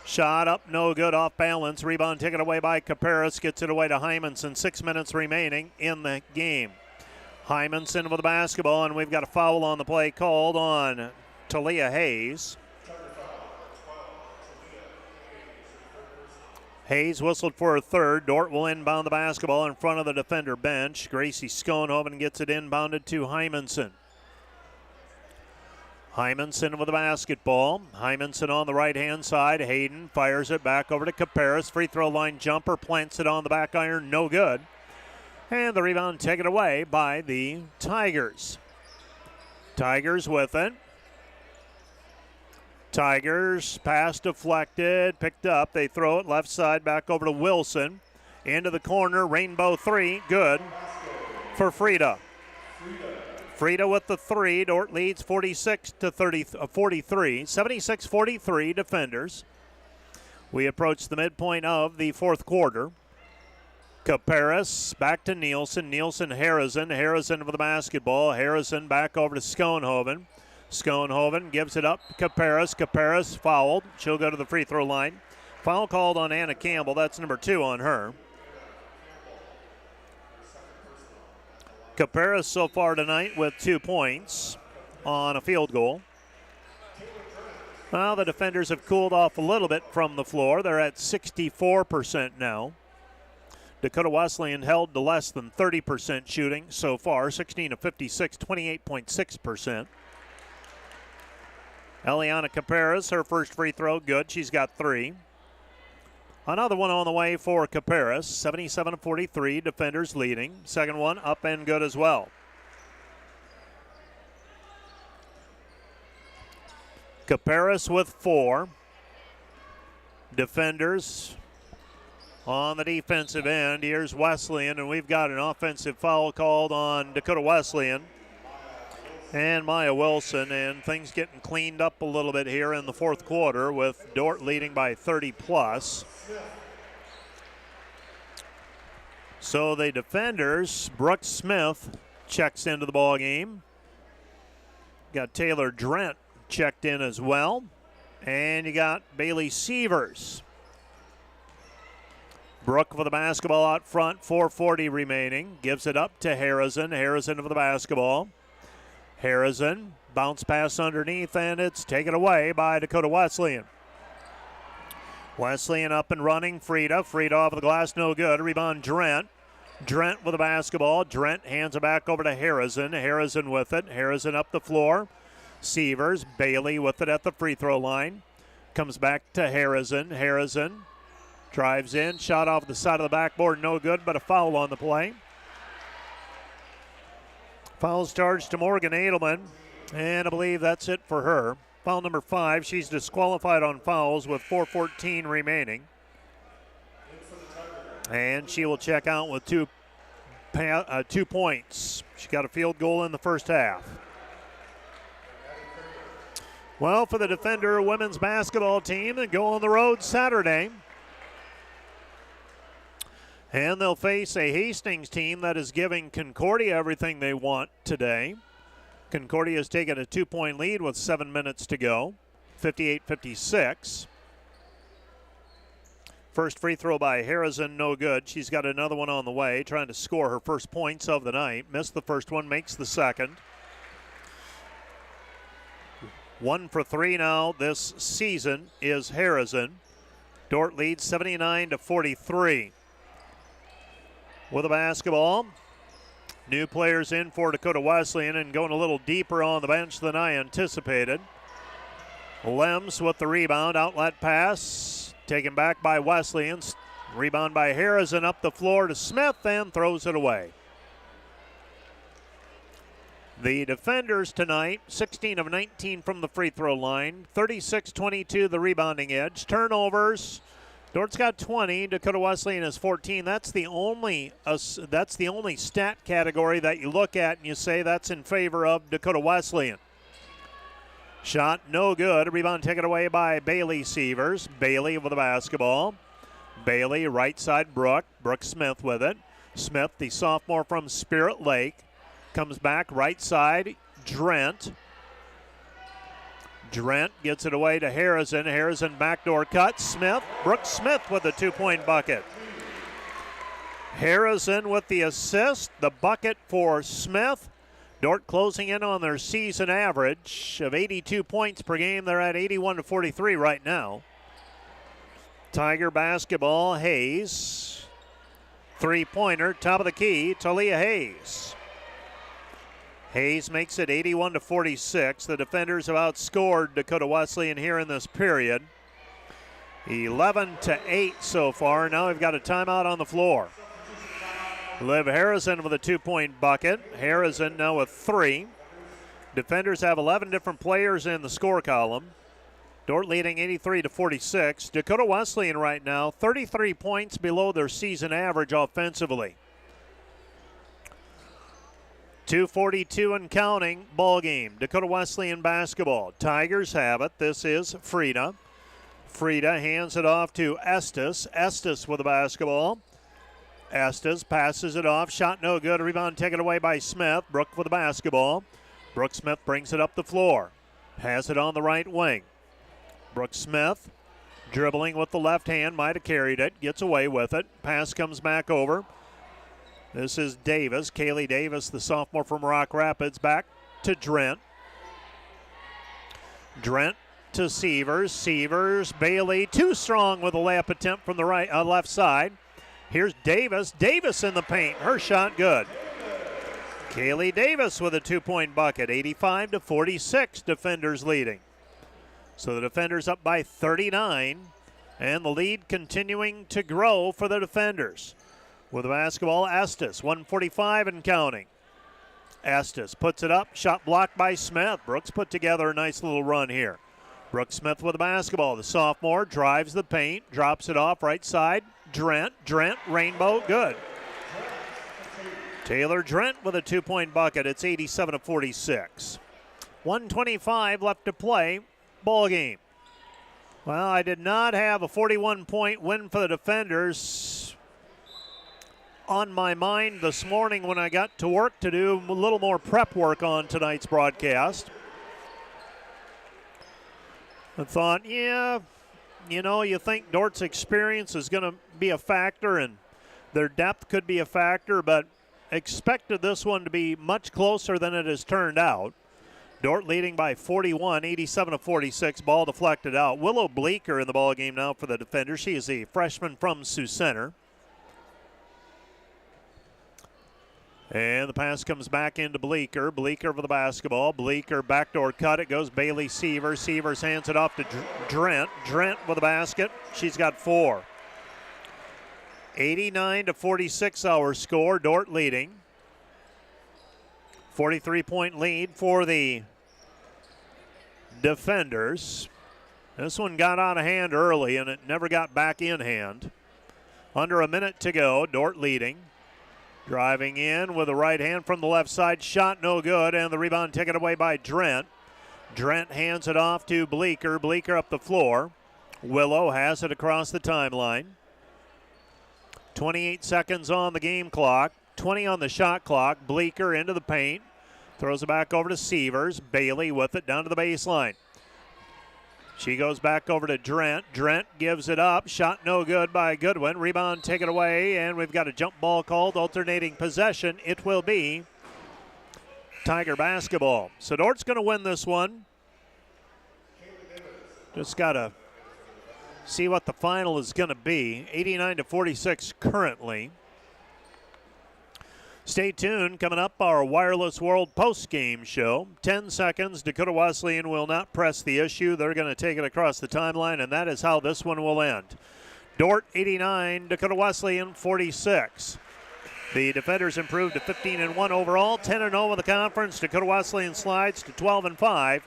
Shot up, no good, off balance. Rebound taken away by Caparas. Gets it away to Hymanson. 6 minutes remaining in the game. Hymanson with the basketball, and we've got a foul on the play called on Talia Hayes. Hayes whistled for her 3rd. Dordt will inbound the basketball in front of the defender bench. Gracie Schoenhoven gets it inbounded to Hymanson. Hymanson with the basketball. Hymanson on the right-hand side. Hayden fires it back over to Caparas. Free throw line jumper, plants it on the back iron, no good. And the rebound taken away by the Tigers. Tigers with it. Tigers, pass deflected, picked up. They throw it left side back over to Wilson. Into the corner, rainbow 3, good for Frida. Frida with the 3. Dordt leads 46-43. 76-43 defenders. We approach the midpoint of the 4th quarter. Caparas back to Nielsen. Harrison with the basketball. Harrison back over to Schoenhoven. Schoenhoven gives it up. Caparas fouled. She'll go to the free throw line. Foul called on Anna Campbell. That's number 2 on her. Caparas so far tonight with 2 points on a field goal. Well, the defenders have cooled off a little bit from the floor. They're at 64% now. Dakota Wesleyan held to less than 30% shooting so far, 16 of 56, 28.6%. Eliana Caparas, her first free throw, good. She's got 3. Another one on the way for Caparas, 77 of 43, defenders leading. Second one up and good as well. Caparas with 4. Defenders on the defensive end. Here's Wesleyan, and we've got an offensive foul called on Dakota Wesleyan and Maya Wilson, and things getting cleaned up a little bit here in the fourth quarter with Dordt leading by 30+. So the defenders, Brooke Smith checks into the ball game. Got Taylor Drent checked in as well. And you got Bailey Sievers. Brooke with the basketball out front, 4:40 remaining. Gives it up to Harrison. Harrison with the basketball. Harrison, bounce pass underneath, and it's taken away by Dakota Wesleyan. Wesleyan up and running. Frieda off the glass, no good. Rebound Drent. Drent with the basketball. Drent hands it back over to Harrison. Harrison with it. Harrison up the floor. Sievers, Bailey with it at the free throw line. Comes back to Harrison. Harrison drives in, shot off the side of the backboard, no good, but a foul on the play. Foul's charged to Morgan Edelman, and I believe that's it for her. Foul number 5. She's disqualified on fouls with 4:14 remaining. And she will check out with 2 points. She got a field goal in the first half. Well, for the Defender women's basketball team, they go on the road Saturday. And they'll face a Hastings team that is giving Concordia everything they want today. Concordia has taken a 2-point lead with 7 minutes to go, 58-56. First free throw by Harrison, no good. She's got another one on the way, trying to score her first points of the night. Missed the first one, makes the second. 1 for 3 now this season is Harrison. Dordt leads 79-43. With the basketball, new players in for Dakota Wesleyan and going a little deeper on the bench than I anticipated. Lems with the rebound, outlet pass, taken back by Wesleyan. Rebound by Harrison up the floor to Smith and throws it away. The defenders tonight, 16 of 19 from the free throw line, 36-22 the rebounding edge. Turnovers, Dordt's got 20, Dakota Wesleyan has 14. That's the only stat category that you look at and you say that's in favor of Dakota Wesleyan. Shot no good. Rebound taken away by Bailey Sievers. Bailey with the basketball. Bailey right side Brooke. Brooke Smith with it. Smith, the sophomore from Spirit Lake, comes back right side. Drent. Drent gets it away to Harrison. Harrison backdoor cut. Smith. Brooke Smith with the 2-point bucket. Harrison with the assist. The bucket for Smith. Dordt closing in on their season average of 82 points per game. They're at 81-43 right now. Tiger basketball, Hayes. Three-pointer, top of the key, Talia Hayes. Hayes makes it 81-46. The defenders have outscored Dakota Wesleyan here in this period. 11-8 so far. Now we've got a timeout on the floor. Liv Harrison with a 2-point bucket. Harrison now with 3. Defenders have 11 different players in the score column. Dordt leading 83-46. Dakota Wesleyan right now 33 points below their season average offensively. 2:42 and counting ball game. Dakota Wesleyan basketball. Tigers have it. This is Frieda. Frieda hands it off to Estes. Estes with the basketball. Estes passes it off. Shot no good. Rebound taken away by Smith. Brooke with the basketball. Brooke Smith brings it up the floor. Has it on the right wing. Brooke Smith dribbling with the left hand. Might have carried it. Gets away with it. Pass comes back over. This is Davis. Kaylee Davis, the sophomore from Rock Rapids, back to Drent. Drent to Sievers. Sievers, Bailey, too strong with a layup attempt from the left side. Here's Davis. Davis in the paint. Her shot good. Kaylee Davis with a 2-point bucket. 85-46, defenders leading. So the defenders up by 39, and the lead continuing to grow for the defenders. With the basketball, Estes, 145 and counting. Estes puts it up, shot blocked by Smith. Brooks put together a nice little run here. Brooks Smith with the basketball. The sophomore drives the paint, drops it off right side. Drent, Rainbow, good. Taylor Drent with a 2-point bucket. It's 87-46. 1:25 left to play. Ball game. Well, I did not have a 41-point win for the defenders on my mind this morning when I got to work to do a little more prep work on tonight's broadcast. I thought, yeah, you think Dordt's experience is going to be a factor and their depth could be a factor, but expected this one to be much closer than it has turned out. Dordt leading by 41, 87-46. Ball deflected out. Willow Bleeker in the ball game now for the defender. She is a freshman from Sioux Center. And the pass comes back into Bleeker. Bleeker for the basketball. Bleeker backdoor cut. It goes Bailey Sievers. Sievers hands it off to Drent. Drent with the basket. She's got 4. 89-46 our score. Dordt leading. 43-point lead for the defenders. This one got out of hand early and it never got back in hand. Under a minute to go. Dordt leading. Driving in with the right hand from the left side. Shot no good, and the rebound taken away by Drent. Drent hands it off to Bleeker. Bleeker up the floor. Willow has it across the timeline. 28 seconds on the game clock. 20 on the shot clock. Bleeker into the paint. Throws it back over to Sievers. Bailey with it down to the baseline. She goes back over to Drent. Drent gives it up. Shot no good by Goodwin. Rebound taken away, and we've got a jump ball called. Alternating possession. It will be Tiger basketball. So Dordt's going to win this one. Just got to see what the final is going to be. 89-46 currently. Stay tuned. Coming up, our Wireless World post-game show. 10 seconds. Dakota Wesleyan will not press the issue. They're going to take it across the timeline, and that is how this one will end. Dordt 89, Dakota Wesleyan 46. The defenders improved to 15-1 overall, 10-0 in the conference. Dakota Wesleyan slides to 12-5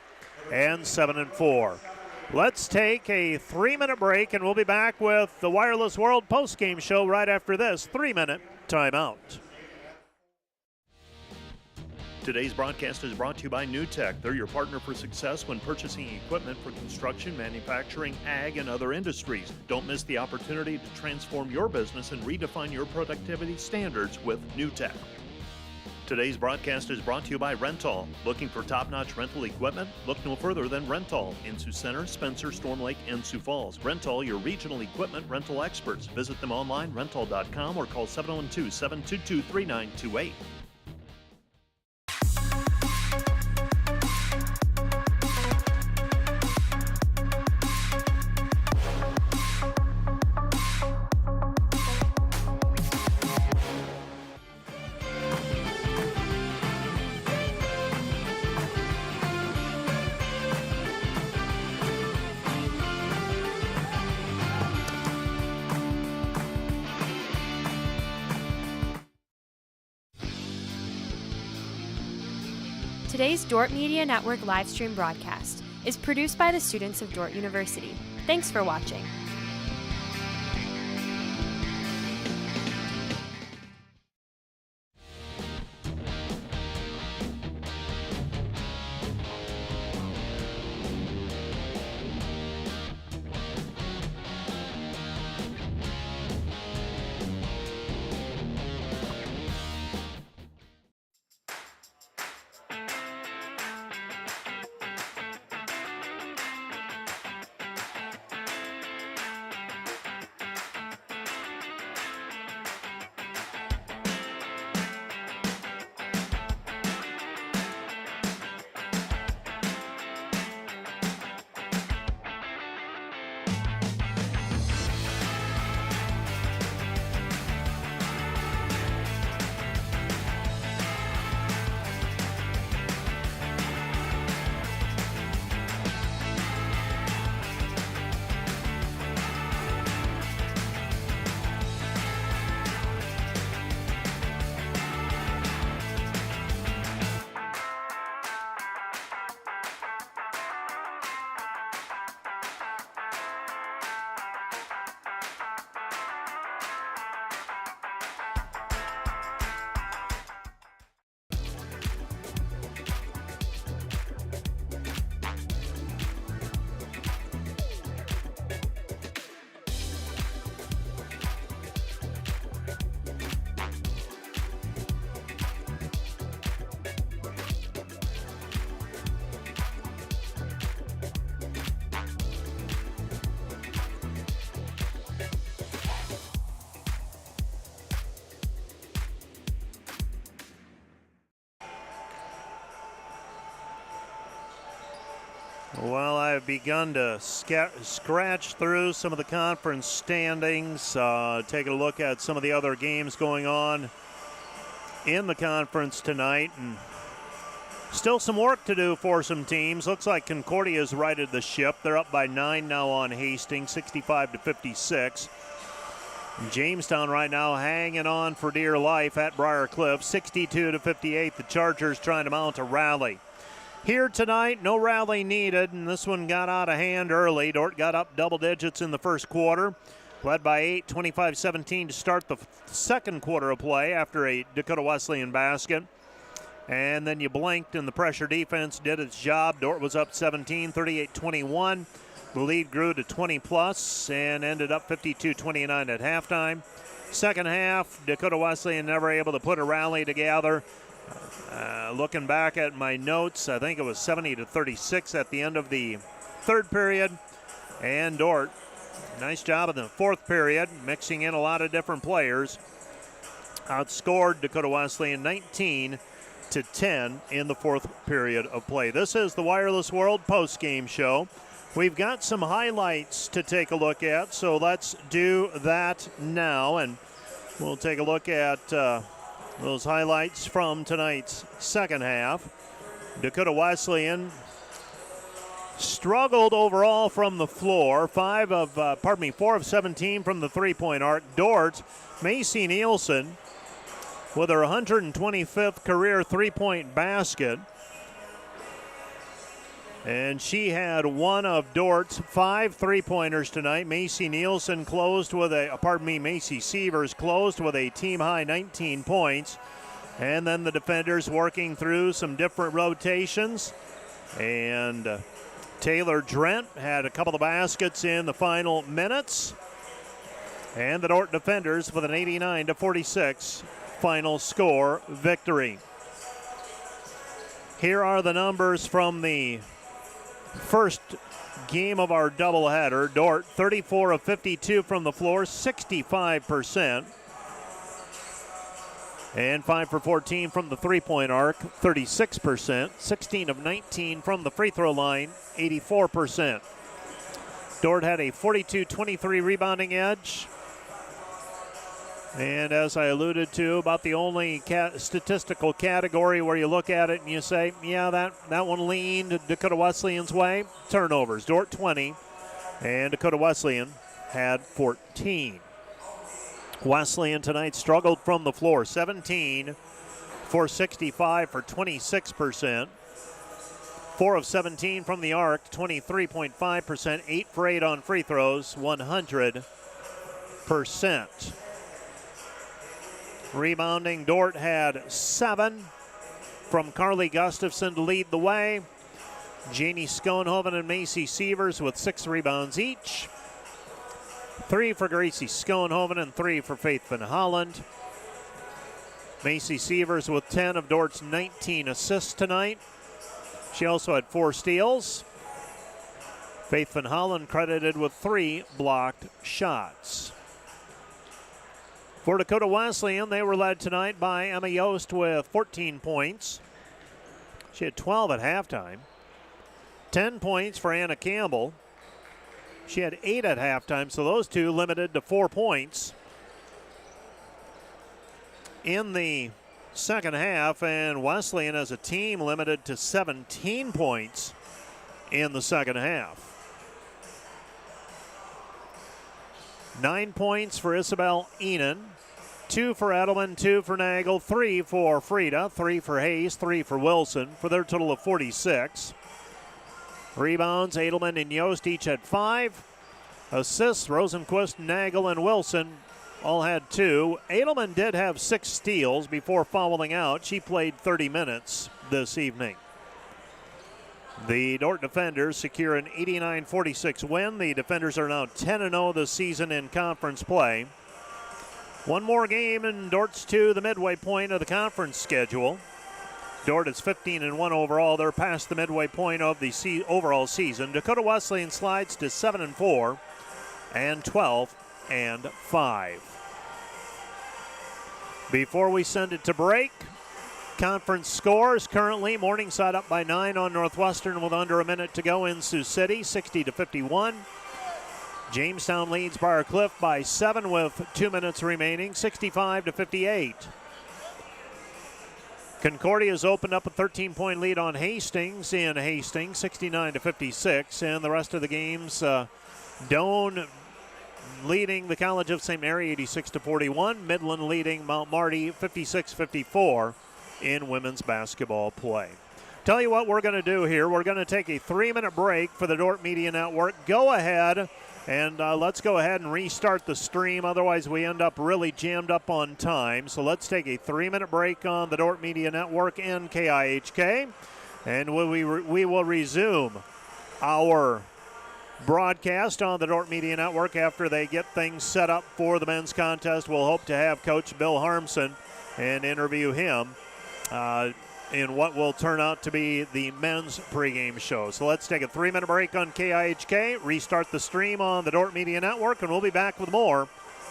and 7-4. Let's take a 3-minute break, and we'll be back with the Wireless World post-game show right after this 3-minute timeout. Today's broadcast is brought to you by NewTek. They're your partner for success when purchasing equipment for construction, manufacturing, ag, and other industries. Don't miss the opportunity to transform your business and redefine your productivity standards with NewTek. Today's broadcast is brought to you by Rental. Looking for top-notch rental equipment? Look no further than Rental in Sioux Center, Spencer, Storm Lake, and Sioux Falls. Rental, your regional equipment rental experts. Visit them online, rental.com, or call 712-722-3928. Today's Dordt Media Network livestream broadcast is produced by the students of Dordt University. Thanks for watching. Well, I've begun to scratch through some of the conference standings, take a look at some of the other games going on in the conference tonight, and still some work to do for some teams. Looks like Concordia's righted the ship. They're up by 9 now on Hastings, 65-56. Jamestown right now hanging on for dear life at Briar Cliff, 62-58. The Chargers trying to mount a rally. Here tonight, no rally needed, and this one got out of hand early. Dordt got up double digits in the first quarter, led by 8, 25-17 to start the second quarter of play after a Dakota Wesleyan basket. And then you blinked, and the pressure defense did its job. Dordt was up 17, 38-21. The lead grew to 20-plus and ended up 52-29 at halftime. Second half, Dakota Wesleyan never able to put a rally together. Looking back at my notes, I think it was 70-36 at the end of the third period. And Dordt, nice job in the fourth period, mixing in a lot of different players. Outscored Dakota Wesleyan 19-10 in the fourth period of play. This is the Wireless World postgame show. We've got some highlights to take a look at, so let's do that now. And we'll take a look at those highlights from tonight's second half. Dakota Wesleyan struggled overall from the floor. 4 of 17 from the three-point arc. Dordt, Macy Nielsen with her 125th career three-point basket. And she had one of Dordt's 5 three-pointers tonight. Macy Nielsen Macy Sievers closed with a team-high 19 points. And then the defenders working through some different rotations. And Taylor Drent had a couple of baskets in the final minutes. And the Dordt defenders with an 89-46 final score victory. Here are the numbers from the first game of our doubleheader. Dordt 34 of 52 from the floor, 65%. And 5 for 14 from the three-point arc, 36%. 16 of 19 from the free throw line, 84%. Dordt had a 42-23 rebounding edge. And as I alluded to, about the only statistical category where you look at it and you say, yeah, that one leaned Dakota Wesleyan's way. Turnovers. Dordt 20, and Dakota Wesleyan had 14. Wesleyan tonight struggled from the floor. 17 for 65 for 26%. 4 of 17 from the arc, 23.5%. 8 for 8 on free throws, 100%. Rebounding, Dordt had 7 from Carly Gustafson to lead the way. Janie Schoenhoven and Macy Sievers with 6 rebounds each. 3 for Gracie Schoenhoven and 3 for Faith Van Holland. Macy Sievers with 10 of Dordt's 19 assists tonight. She also had 4 steals. Faith Van Holland credited with 3 blocked shots. For Dakota Wesleyan, they were led tonight by Emma Yost with 14 points. She had 12 at halftime. 10 points for Anna Campbell. She had 8 at halftime, so those two limited to 4 points in the second half, and Wesleyan as a team limited to 17 points in the second half. 9 points for Isabel Enan, 2 for Edelman, 2 for Nagel, 3 for Frieda, 3 for Hayes, 3 for Wilson, for their total of 46. Rebounds, Edelman and Yost each had 5. Assists, Rosenquist, Nagel, and Wilson all had 2. Edelman did have 6 steals before fouling out. She played 30 minutes this evening. The Dordt defenders secure an 89-46 win. The defenders are now 10-0 this season in conference play. One more game and Dordt's to the midway point of the conference schedule. Dordt is 15-1 overall. They're past the midway point of the overall season. Dakota Wesleyan slides to 7-4 and 12-5. Before we send it to break, Conference scores currently: Morningside up by 9 on Northwestern with under a minute to go in Sioux City, 60-51. Jamestown leads Briar Cliff by 7 with 2 minutes remaining, 65-58. Concordia's opened up a 13-point lead on Hastings in Hastings, 69-56. And the rest of the games, Doane leading the College of St. Mary 86-41. Midland leading Mount Marty 56-54 in women's basketball play. Tell you what we're going to do here. We're going to take a 3-minute break for the Dordt Media Network. Go ahead and let's go ahead and restart the stream. Otherwise, we end up really jammed up on time. So let's take a 3-minute break on the Dordt Media Network and KIHK. And we will resume our broadcast on the Dordt Media Network after they get things set up for the men's contest. We'll hope to have Coach Bill Harmson and interview him in what will turn out to be the men's pregame show. So let's take a 3-minute break on KIHK, restart the stream on the Dordt Media Network, and we'll be back with more